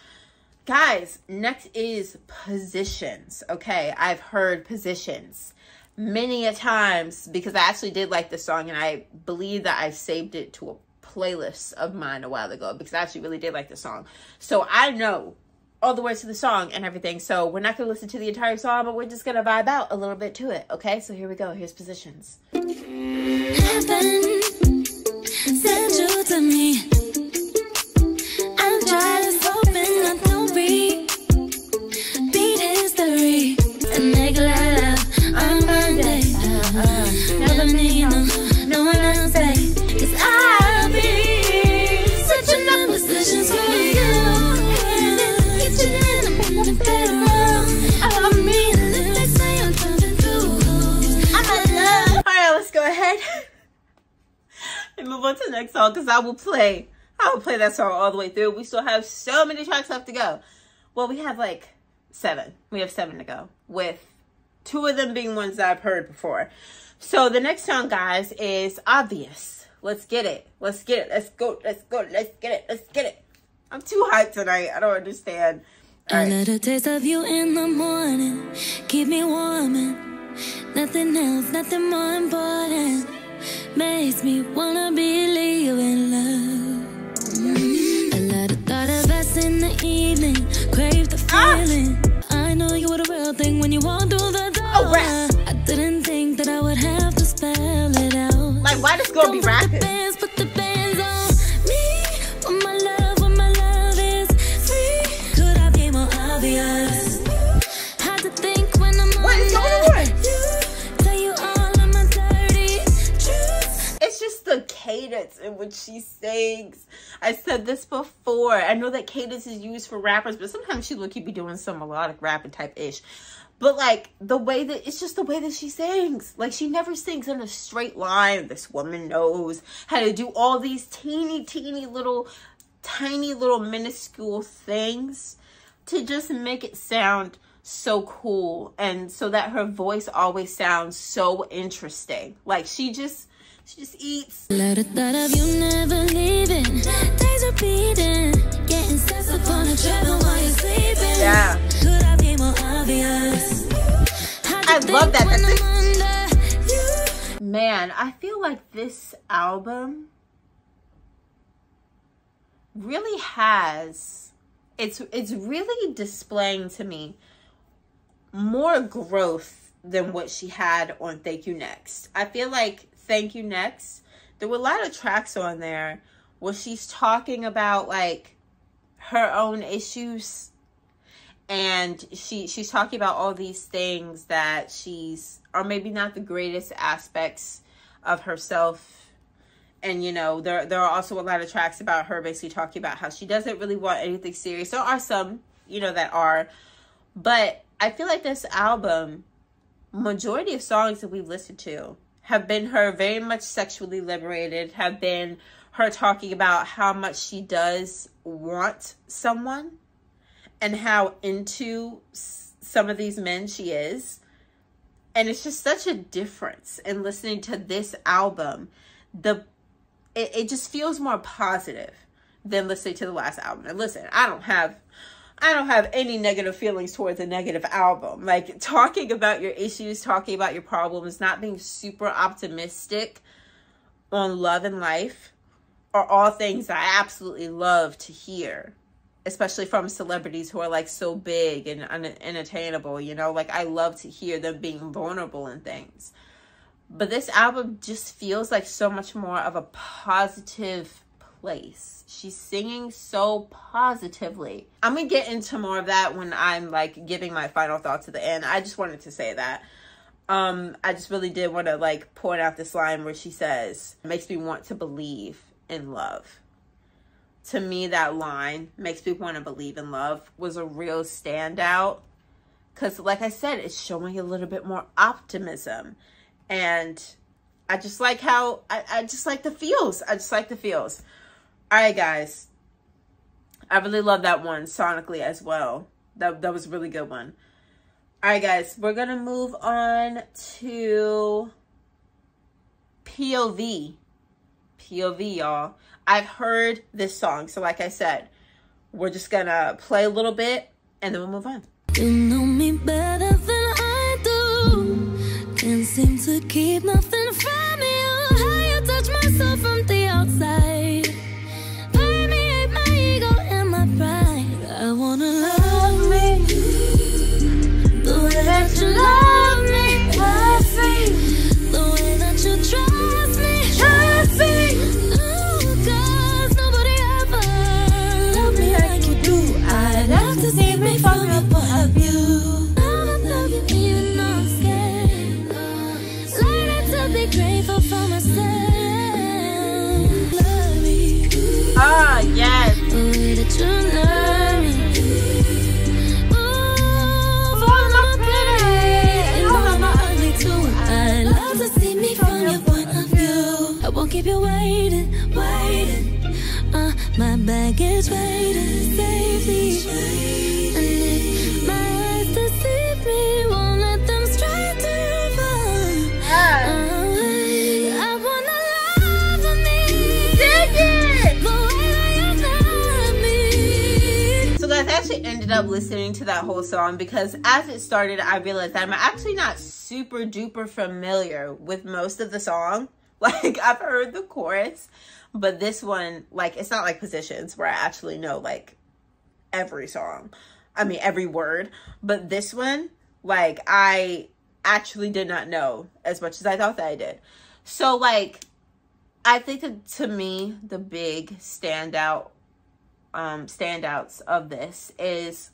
Guys, next is Positions. Okay, I've heard Positions many a times because I actually did like this song, and I believe that I saved it to a playlist of mine a while ago because I actually really did like the song. So I know all the words to the song and everything. So we're not going to listen to the entire song, but we're just going to vibe out a little bit to it. Okay, so here we go. Here's Positions. Heaven sent you to me. I'm trying to open, I don't read. Beat history and make love on Monday. on to the next song because I will play that song all the way through. We still have so many tracks left to go. Well, we have like 7. We have 7 to go, with 2 of them being ones that I've heard before. So the next song, guys, is Obvious. Let's get it. Let's get it. Let's go. Let's go. Let's get it. Let's get it. I'm too hyped tonight. I don't understand. I let a taste of you in the morning, keep me warming. Nothing else, nothing more important makes me wanna believe in love. I let a thought of us in the evening, crave the feeling. I know you were the real thing when you walked through the door. Oh, rap. I didn't think that I would have to spell it out. Like, why this girl be rapping? Put the bands on me. When my love is free. Could I be more obvious? Had to think when I'm what is going on? Tell you all of my dirty truths. It's just the cadence in which she sings. I said this before. I know that cadence is used for rappers, but sometimes she look, you be doing some melodic rapping type ish. But like the way that it's just the way that she sings. Like she never sings in a straight line. This woman knows how to do all these tiny little minuscule things to just make it sound so cool, and so that her voice always sounds so interesting. Like she just eats. Let a thought of you never leaving. Days repeating. Getting stuck upon a travel while you're sleeping. Yeah. Could I be more obvious? I love that. Man, I feel like this album really has, it's really displaying to me more growth than what she had on Thank You Next. I feel like Thank You Next, there were a lot of tracks on there where she's talking about like her own issues, and she's talking about all these things that are maybe not the greatest aspects of herself. And you know, there are also a lot of tracks about her basically talking about how she doesn't really want anything serious. There are some, you know, that are, but I feel like this album, majority of songs that we've listened to have been her very much sexually liberated, have been her talking about how much she does want someone and how into some of these men she is. And it's just such a difference in listening to this album. It just feels more positive than listening to the last album. And listen, I don't have any negative feelings towards a negative album. Like, talking about your issues, talking about your problems, not being super optimistic on love and life are all things I absolutely love to hear, especially from celebrities who are like so big and unattainable, you know? Like, I love to hear them being vulnerable in things. But this album just feels like so much more of a positive place. She's singing so positively. I'm gonna get into more of that when I'm like giving my final thoughts at the end. I just wanted to say that. I just really did want to like point out this line where she says, "Makes me want to believe in love." To me, that line, "makes me want to believe in love," was a real standout. Because like I said, it's showing a little bit more optimism. And I just like how, I just like the feels. I just like the feels. All right, guys. I really love that one sonically as well. That was a really good one. All right, guys. We're going to move on to POV. POV, y'all. I've heard this song. So like I said, we're just going to play a little bit and then we'll move on. You know me better than I do. Can't seem to keep nothing from you. How you touch myself from the outside. Permeate my ego and my pride. I wanna love me the way that you love me. Love me the way that you trust me. Trust me. No, 'cause nobody ever loved me like you do. I'd love to see me from your point of view. I love you, you know I'm scared. Learning to be grateful for myself. Love me. Ah, yes. The way that you love me. Ooh, for my pretty and for my ugly too. I'd love to see me from your point of view. I won't keep you waiting. My baggage waiting safely. And if my eyes deceive me, won't let them stray too far. I wanna love me. The way that you love me. So guys, I actually ended up listening to that whole song because as it started, I realized that I'm actually not super duper familiar with most of the song. Like, I've heard the chorus, but this one, like, it's not like Positions where I actually know, like, every song. I mean, every word. But this one, like, I actually did not know as much as I thought that I did. So, like, I think that, to me, the big standouts of this is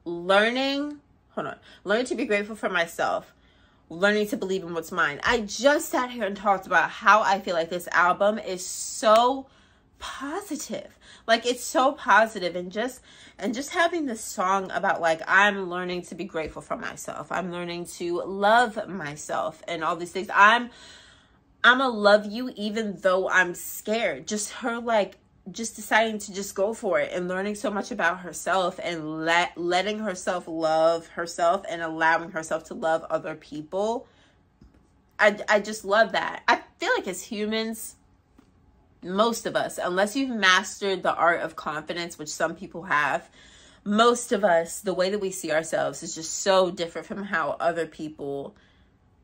learning to be grateful for myself, learning to believe in what's mine. I just sat here and talked about how I feel like this album is so positive. Like, it's so positive, and just having this song about, like, I'm learning to be grateful for myself. I'm learning to love myself and all these things. I'm gonna love you even though I'm scared. Just her, like, just deciding to just go for it and learning so much about herself and letting herself love herself and allowing herself to love other people. I just love that. I feel like as humans, most of us, unless you've mastered the art of confidence, which some people have, most of us, the way that we see ourselves is just so different from how other people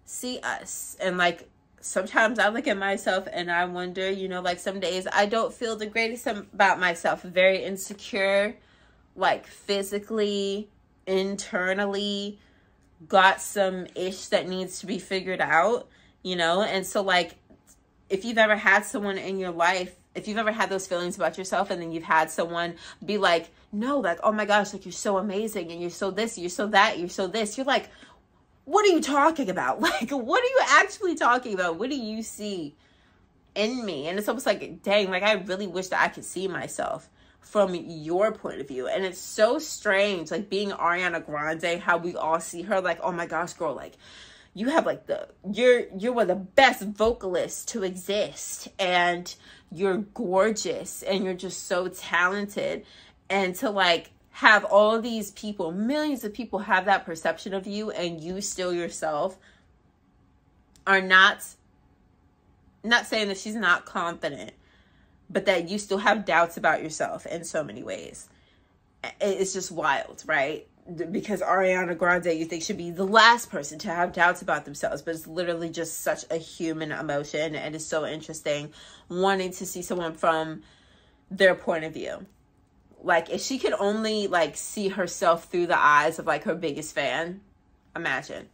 see us. And, like, sometimes I look at myself and I wonder, you know, like, some days I don't feel the greatest about myself. Very insecure, like, physically, internally, got some ish that needs to be figured out, you know? And so, like, if you've ever had someone in your life, if you've ever had those feelings about yourself and then you've had someone be like, no, like, oh my gosh, like, you're so amazing and you're so this, you're so that, you're so this, you're like, what are you talking about? Like, what are you actually talking about? What do you see in me? And it's almost like, dang, like, I really wish that I could see myself from your point of view. And it's so strange, like, being Ariana Grande, how we all see her, like, oh my gosh, girl, like, you have, like, you're one of the best vocalists to exist, and you're gorgeous, and you're just so talented. And to, like, have all these people, millions of people have that perception of you, and you still yourself are not saying that she's not confident, but that you still have doubts about yourself in so many ways. It's just wild, right? Because Ariana Grande, you think, should be the last person to have doubts about themselves, but it's literally just such a human emotion, and it's so interesting wanting to see someone from their point of view. Like, if she could only, like, see herself through the eyes of, like, her biggest fan, imagine.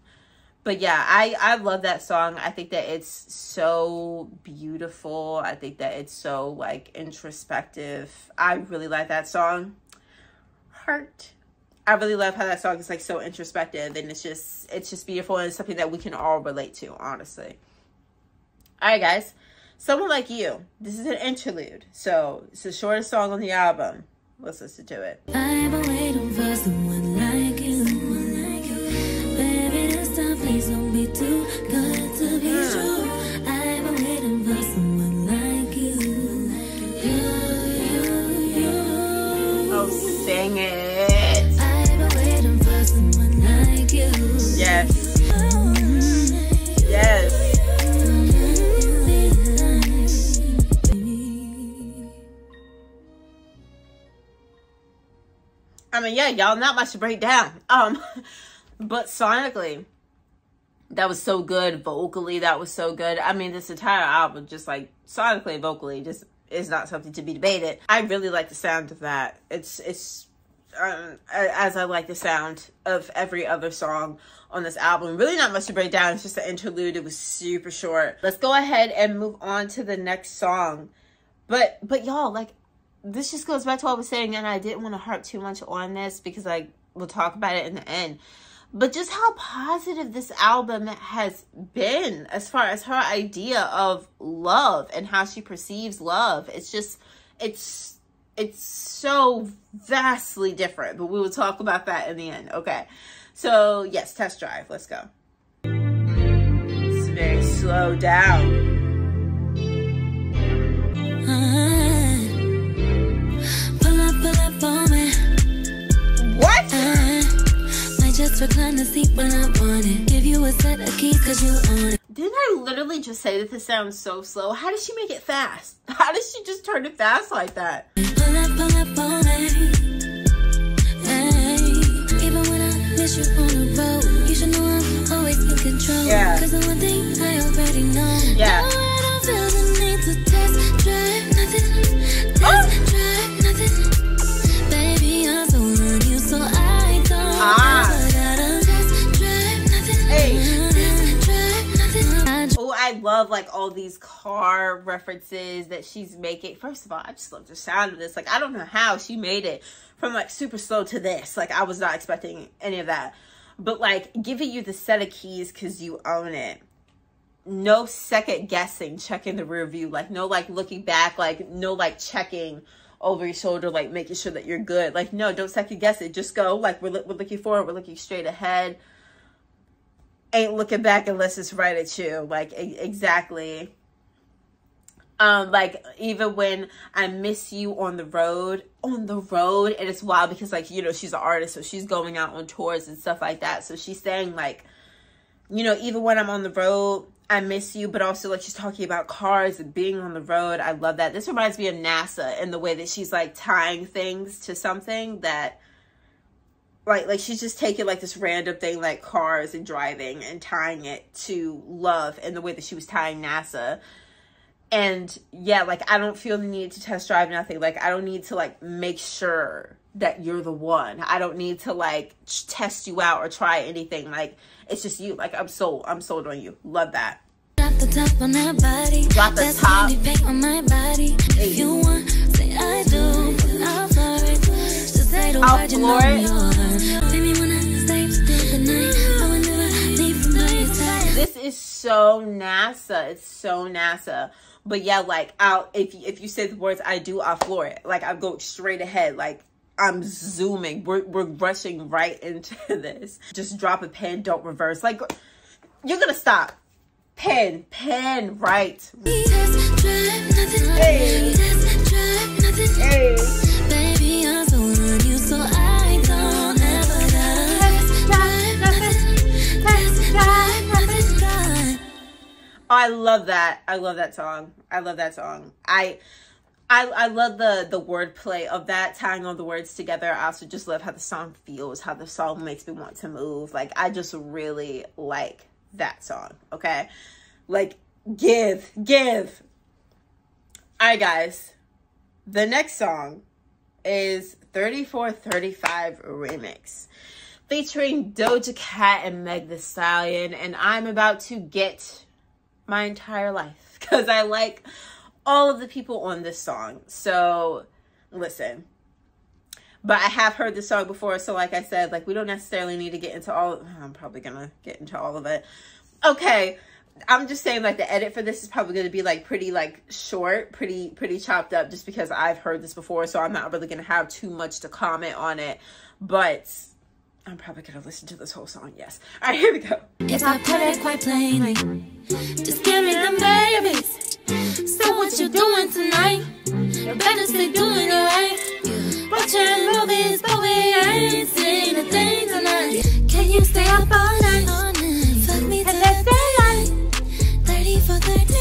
But yeah, I love that song. I think that it's so beautiful. I think that it's so, like, introspective. I really like that song. Heart. I really love how that song is, like, so introspective, and it's just beautiful, and it's something that we can all relate to, honestly. All right, guys. Someone Like You. This is an interlude, so it's the shortest song on the album. Let's listen to it. I've been waiting for someone like you. Baby, this time please don't be too good to be true. I've been waiting for someone like you. You. Oh, sing it. Yes. Yes. I mean, yeah, y'all, not much to break down. But sonically, that was so good. Vocally, that was so good. I mean, this entire album, just, like, sonically and vocally, just is not something to be debated. I really like the sound of that. It's as I like the sound of every other song on this album. Really not much to break down. It's just an interlude. It was super short. Let's go ahead and move on to the next song. But y'all, like, this just goes back to what I was saying, and I didn't want to harp too much on this because I will talk about it in the end. But just how positive this album has been as far as her idea of love and how she perceives love. It's just, it's so vastly different, but we will talk about that in the end. Okay, so yes, Test Drive, let's go. It's very slow down. recline the seat when I want it. Give you a set of keys cause you own it. Didn't I literally just say that this sounds so slow? How did she make it fast? How did she just turn it fast like that? Pull up on me. Hey, even when I miss you on the road, you should know I'm always in control. Yeah. Cause the one thing I already know. Yeah. No, I don't feel the need to test drive nothing. Test drive nothing. Baby, I'm so on you, so I don't ever gotta test drive nothing. Hey. Test drive nothing. Oh, I love like all these car references that she's making. First of all, I just love the sound of this. Like, I don't know how she made it from like super slow to this. Like, I was not expecting any of that. But like giving you the set of keys because you own it. No second guessing, checking the rear view. Like, no like looking back. Like, no like checking over your shoulder, like making sure that you're good. Like, no, don't second guess it. Just go. Like, we're looking forward. We're looking straight ahead. Ain't looking back unless it's right at you. Like, exactly. Like, even when I miss you on the road, and it's wild because, like, you know, she's an artist, so she's going out on tours and stuff like that. So she's saying, like, you know, even when I'm on the road, I miss you, but also, like, she's talking about cars and being on the road. I love that. This reminds me of NASA in the way that she's, like, tying things to something that, like she's just taking like this random thing like cars and driving and tying it to love in the way that she was tying NASA. And yeah, like, I don't feel the need to test drive nothing. Like, I don't need to like make sure that you're the one. I don't need to like test you out or try anything. Like, it's just you. Like, I'm sold on you. Love that. Drop the top on that body. Drop the top. Paint on my body. If you want, say I do. I'll floor it. Just say the word, you know yours. Baby, when I stay through the night, I will never leave from by your side. This is so NASA. It's so NASA. But yeah, like, if you say the words I do, I'll floor it. Like, I go straight ahead. Like, I'm zooming. We're rushing right into this. Just drop a pen. Don't reverse. Like, you're gonna stop. Pen, right. Test drive nothing. Hey. Test drive nothing. Hey. Baby, I'm so on you, so I don't ever gotta test drive nothing. Test drive nothing. Oh, I love that. I love that song. I love that song. I love the wordplay of that, tying all the words together. I also just love how the song feels, how the song makes me want to move. Like, I just really like that song, okay? Like, give. All right, guys. The next song is 3435 Remix, featuring Doja Cat and Meg Thee Stallion. And I'm about to get my entire life because I like all of the people on this song. So listen, but I have heard this song before, so like I said, like, we don't necessarily need to get into all of, I'm probably gonna get into all of it. Okay, I'm just saying, like, the edit for this is probably gonna be like pretty like short, pretty chopped up, just because I've heard this before, so I'm not really gonna have too much to comment on it. But I'm probably gonna listen to this whole song, yes. All right, here we go. If I put it quite plainly, just give me them babies. So what you doing tonight? You better stay doing it right. Watching movies, but we ain't seen a thing tonight. Can you stay up all night? Fuck me till the daylight. 30 for 35.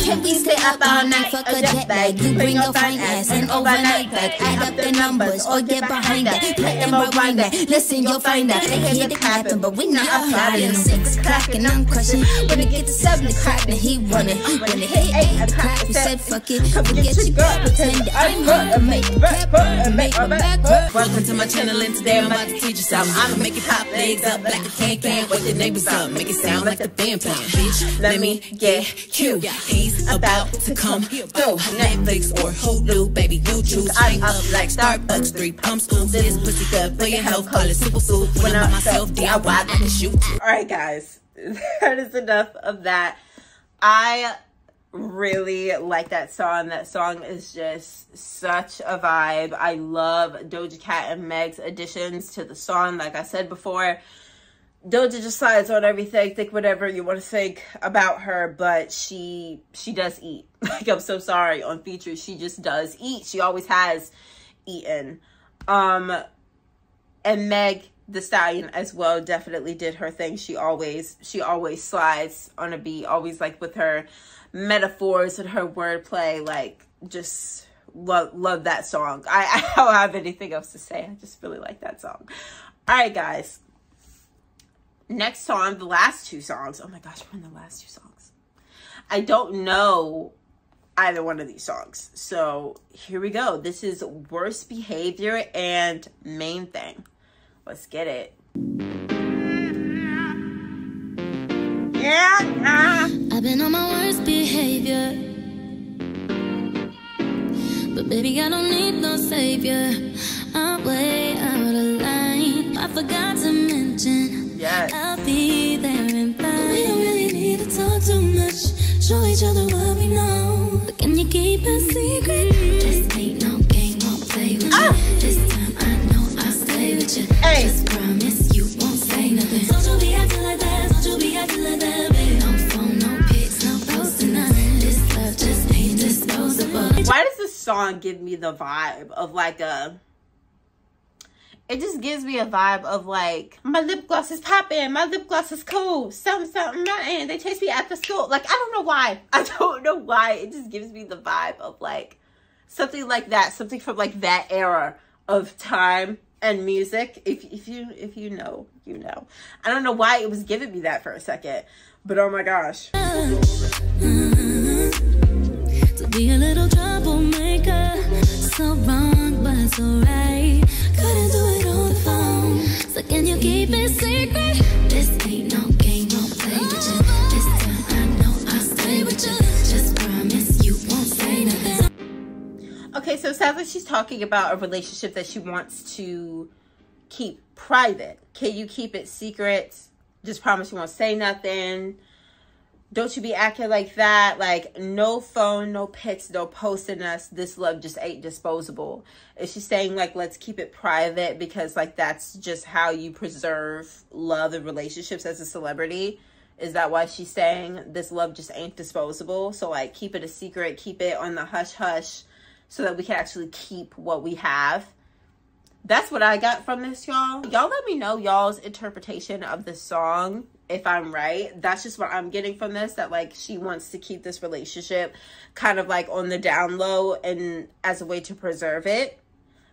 Can we stay up all night? Fuck a jet bag. You bring your fine ass and overnight back. Add up the numbers or get behind that. Play them or wind that. Listen, you'll find that. They hear the clapping, but we not applauding. 6 o'clock and I'm crushing. When it get to 7 o'clock, then he running. When it hit 8 o'clock, we said fuck it. Come get your girl, pretend that I'm her. Make my back hurt. Welcome to my channel, and today I'm about to teach you something. I'ma make it pop legs up like a can. Wake the neighbors up, make it sound like the band playing. Bitch, let me get cute. He's about to come through. Netflix or Hulu, baby, you choose. I'm up like Starbucks, 3 pumps, schools. This pussy good for your health, call it super food. When I'm myself, DIY, I can shoot. All right, guys, that is enough of that. I really like that song. That song is just such a vibe. I love Doja Cat and Meg's additions to the song. Like I said before, Doja just slides on everything. Think whatever you want to think about her, but she does eat. Like, I'm so sorry, on features she just does eat. She always has eaten. And Meg Thee Stallion as well definitely did her thing. She always slides on a beat, always like with her metaphors and her wordplay. Like, just love that song. I don't have anything else to say. I just really like that song. All right, guys. Next song, the last two songs. Oh my gosh, we're in the last two songs. I don't know either one of these songs. So here we go. This is Worst Behavior and Main Thing. Let's get it. Yeah. I've been on my worst behavior, but baby, I don't need no savior. I'm way out of line. I forgot to mention, yes, I'll be there in 5. We don't really need to talk too much. Show each other what we know. But can you keep a secret? This ain't no game, won't play with you. This time I know I'll stay with you. Hey. Just promise you won't say nothing. Don't you be acting like that. Don't you be acting like that, baby. No phone, no pics, no posting nothing. This love just ain't disposable. Why does this song give me the vibe of like a... It just gives me a vibe of like, my lip gloss is popping, my lip gloss is cool, something, nothing. They chase me after school. Like, I don't know why. I don't know why. It just gives me the vibe of like something like that, something from like that era of time and music. If you know, you know. I don't know why it was giving me that for a second, but oh my gosh. To be a little troublemaker, so wrong but so right. Couldn't do it on the phone, so can you keep it secret? This ain't no game, won't play with you. This time I know I'll stay with you. Just promise you won't say nothing. Okay, so it sounds like she's talking about a relationship that she wants to keep private. Can you keep it secret? Just promise you won't say nothing. Don't you be acting like that. Like, no phone, no pics, no posting us. This love just ain't disposable. Is she saying, like, let's keep it private because, like, that's just how you preserve love and relationships as a celebrity? Is that why she's saying this love just ain't disposable? So, like, keep it a secret, keep it on the hush-hush so that we can actually keep what we have. That's what I got from this, y'all. Y'all let me know y'all's interpretation of the song, if I'm right. That's just what I'm getting from this, that like she wants to keep this relationship kind of like on the down low and as a way to preserve it.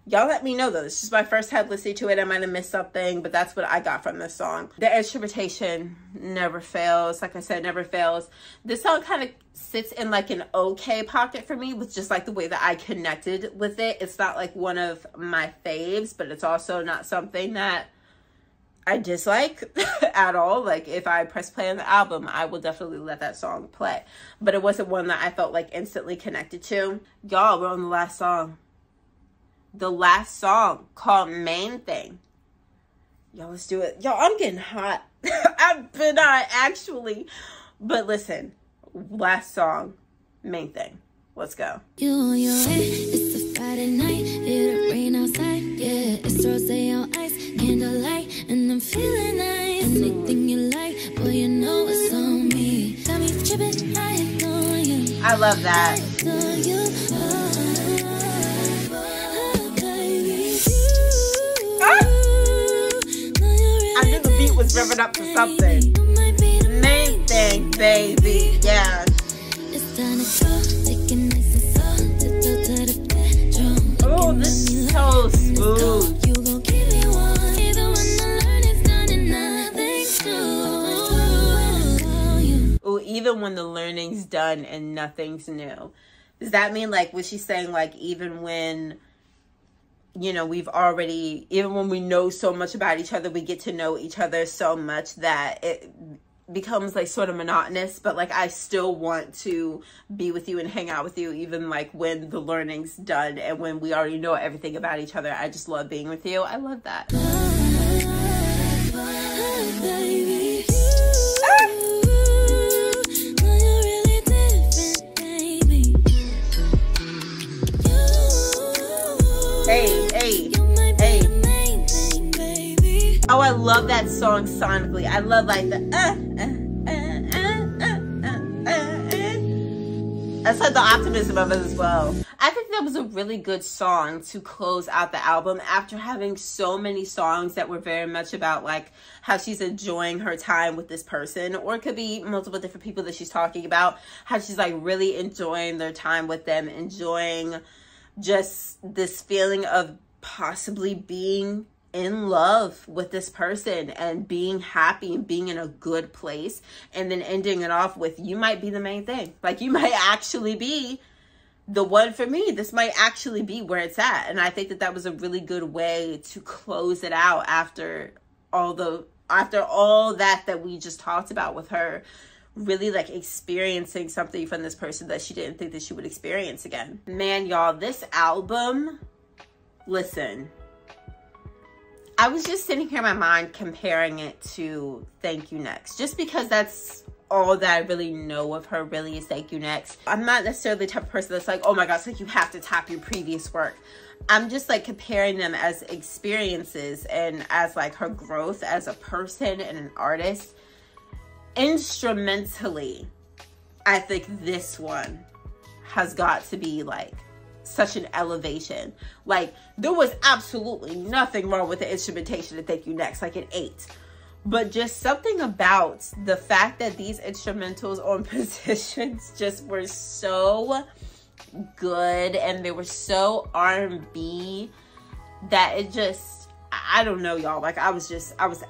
Y'all let me know though. This is my first time listening to it. I might have missed something, but that's what I got from this song. The interpretation never fails. Like I said, never fails. This song kind of sits in like an okay pocket for me with just like the way that I connected with it. It's not like one of my faves, but it's also not something that I dislike at all. Like if I press play on the album, I will definitely let that song play. But it wasn't one that I felt like instantly connected to. Y'all, we're on the last song. The last song called Main Thing. Y'all, let's do it. Y'all, I'm getting hot. I've been hot actually. But listen, last song, Main Thing. Let's go. You on your head, it's a Friday night, it'll rain outside, yeah, it's rosé on ice, candlelight, and I'm feeling nice. Anything you like, boy, you know it's on me. Tell me tripping, I adore you. I love that. I adore you. I knew the beat was revving up to something. Main Thing, baby, yeah. Oh, this is so smooth. Oh, even when the learning's done and nothing's new. Does that mean like, was she saying like, even when, you know, we've already, even when we know so much about each other, we get to know each other so much that it becomes like sort of monotonous, but like I still want to be with you and hang out with you even like when the learning's done and when we already know everything about each other. I just love being with you. I love that. Hey. Oh, I love that song sonically. I love like the That's like the optimism of it as well. I think that was a really good song to close out the album after having so many songs that were very much about like how she's enjoying her time with this person, or it could be multiple different people that she's talking about, how she's like really enjoying their time with them, enjoying just this feeling of possibly being in love with this person and being happy and being in a good place, and then ending it off with, you might be the main thing. Like, you might actually be the one for me. This might actually be where it's at. And I think that that was a really good way to close it out after all that we just talked about, with her really like experiencing something from this person that she didn't think that she would experience again. Man, y'all, this album, listen, I was just sitting here in my mind comparing it to Thank You Next, just because that's all that I really know of her, really, is Thank You Next. I'm not necessarily the type of person that's like, oh my gosh, like you have to top your previous work. I'm just like comparing them as experiences and as like her growth as a person and an artist. Instrumentally, I think this one has got to be like such an elevation. Like, there was absolutely nothing wrong with the instrumentation of Thank You Next, like an 8. But just something about the fact that these instrumentals on Positions just were so good and they were so R&B that it just, I don't know, y'all. Like, I was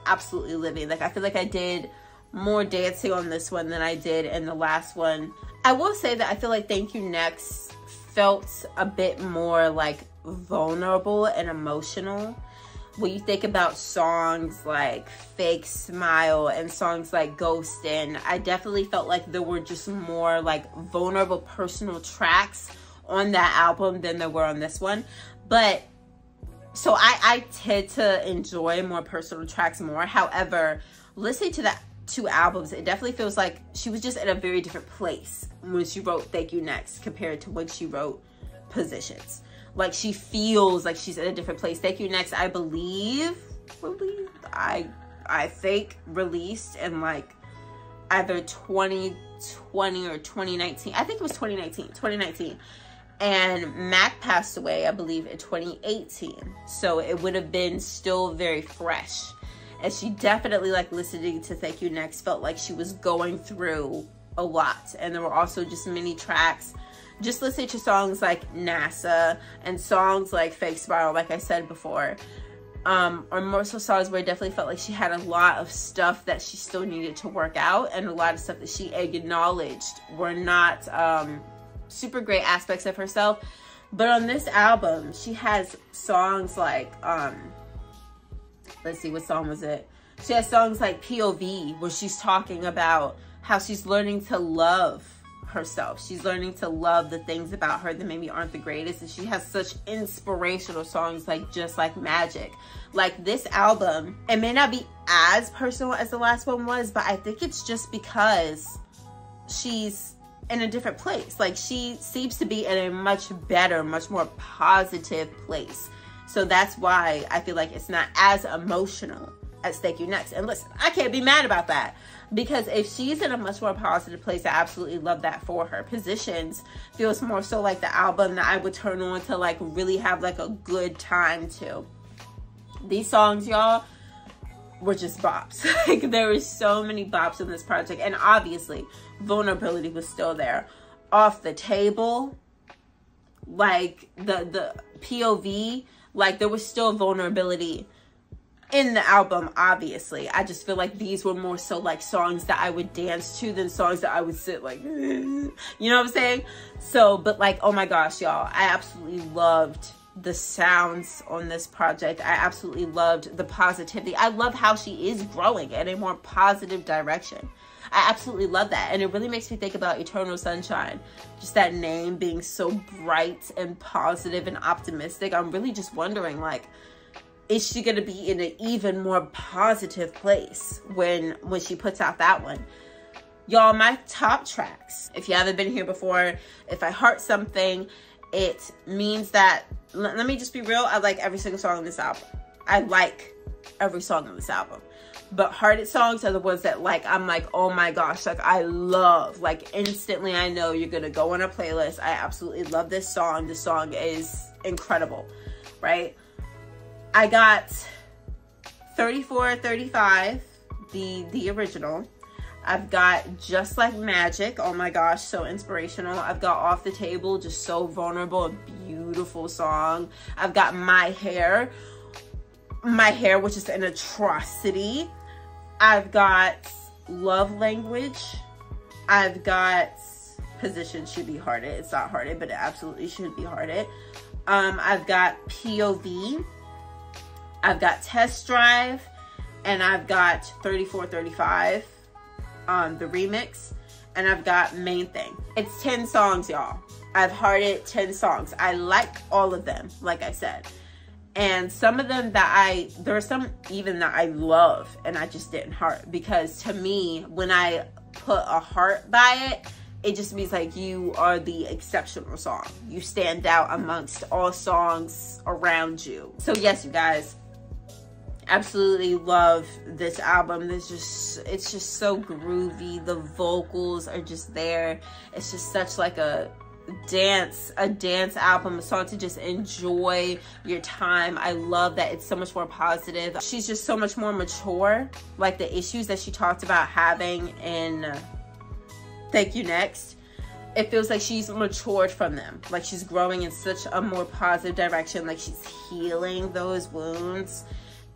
absolutely living. Like, I feel like I did more dancing on this one than I did in the last one. I will say that I feel like Thank You Next felt a bit more like vulnerable and emotional. When you think about songs like Fake Smile and songs like Ghostin', I definitely felt like there were just more like vulnerable personal tracks on that album than there were on this one. But so I tend to enjoy more personal tracks more. However, listening to the 2 albums, it definitely feels like she was just in a very different place when she wrote Thank You Next compared to when she wrote Positions. Like, she feels like she's in a different place. Thank You Next, I believe I think released in like either 2020 or 2019. I think it was 2019. And Mac passed away, I believe, in 2018. So it would have been still very fresh. And she definitely, like, listening to Thank You Next, felt like she was going through a lot. And there were also just many tracks. Just listening to songs like NASA and songs like Fake Smile, like I said before, or more so songs where I definitely felt like she had a lot of stuff that she still needed to work out, and a lot of stuff that she acknowledged were not super great aspects of herself. But on this album, she has songs like, let's see, what song was it? She has songs like POV, where she's talking about how she's learning to love herself. She's learning to love the things about her that maybe aren't the greatest. And she has such inspirational songs like Just Like Magic. Like, this album, it may not be as personal as the last one was, but I think it's just because she's in a different place. Like, she seems to be in a much better, much more positive place. So that's why I feel like it's not as emotional as Thank You Next. And listen, I can't be mad about that, because if she's in a much more positive place, I absolutely love that for her. Positions feels more so like the album that I would turn on to like really have like a good time to. These songs, y'all, were just bops. Like, there were so many bops in this project, and obviously vulnerability was still there. Off the Table, like the POV, like there was still vulnerability in the album, obviously. I just feel like these were more so like songs that I would dance to than songs that I would sit like, you know what I'm saying? So, but like, oh my gosh, y'all, I absolutely loved the sounds on this project. I absolutely loved the positivity. I love how she is growing in a more positive direction. I absolutely love that. And it really makes me think about Eternal Sunshine. Just that name being so bright and positive and optimistic. I'm really just wondering, like, is she going to be in an even more positive place when she puts out that one? Y'all, my top tracks, if you haven't been here before, if I heart something, it means that, let me just be real, I like every single song on this album. I like every song on this album. But Hearted songs are the ones that like, I'm like, oh my gosh, like I love, like instantly I know you're gonna go on a playlist. I absolutely love this song. This song is incredible, right? I got 3435, the original. I've got Just Like Magic, oh my gosh, so inspirational. I've got Off the Table, just so vulnerable, a beautiful song. I've got My Hair, which is an atrocity. I've got Love Language. I've got Position, should be Hearted. It's not Hearted, but it absolutely should be Hearted. I've got POV. I've got Test Drive. And I've got 3435, the remix. And I've got Main Thing. It's 10 songs, y'all. I've hearted 10 songs. I like all of them, like I said. And some of them that there are some even that I love and I just didn't heart, because to me, when I put a heart by it, it just means like you are the exceptional song. You stand out amongst all songs around you. So yes, you guys, absolutely love this album. It's just so groovy. The vocals are just there. It's just such like a dance album, a song to just enjoy your time. I love that it's so much more positive. She's just so much more mature. Like the issues that she talked about having in Thank You Next, it feels like she's matured from them. Like she's growing in such a more positive direction. Like she's healing those wounds.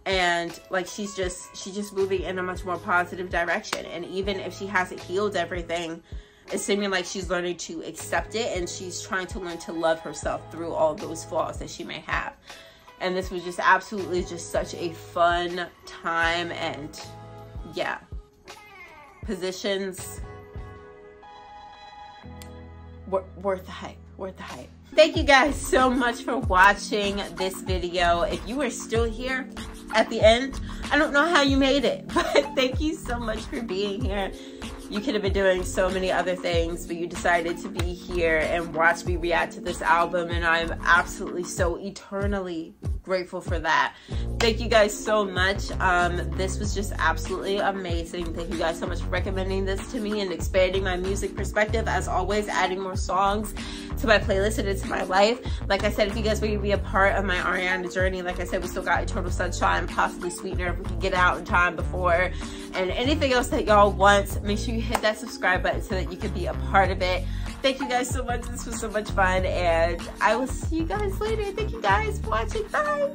And like she's just moving in a much more positive direction. And even if she hasn't healed everything, it's seeming like she's learning to accept it, and she's trying to learn to love herself through all those flaws that she may have. And this was just absolutely just such a fun time. And yeah, Positions, worth the hype, worth the hype. Thank you guys so much for watching this video. If you are still here at the end, I don't know how you made it, but thank you so much for being here. You could have been doing so many other things, but you decided to be here and watch me react to this album, and I'm absolutely so eternally grateful for that. Thank you guys so much. This was just absolutely amazing. Thank you guys so much for recommending this to me and expanding my music perspective. As always, adding more songs to my playlist and into my life. Like I said, if you guys want to be a part of my Ariana journey, like I said, we still got Eternal Sunshine, possibly Sweetener if we can get out in time before, and anything else that y'all want, make sure you hit that subscribe button so that you can be a part of it. Thank you guys so much. This was so much fun, and I will see you guys later. Thank you guys for watching. Bye.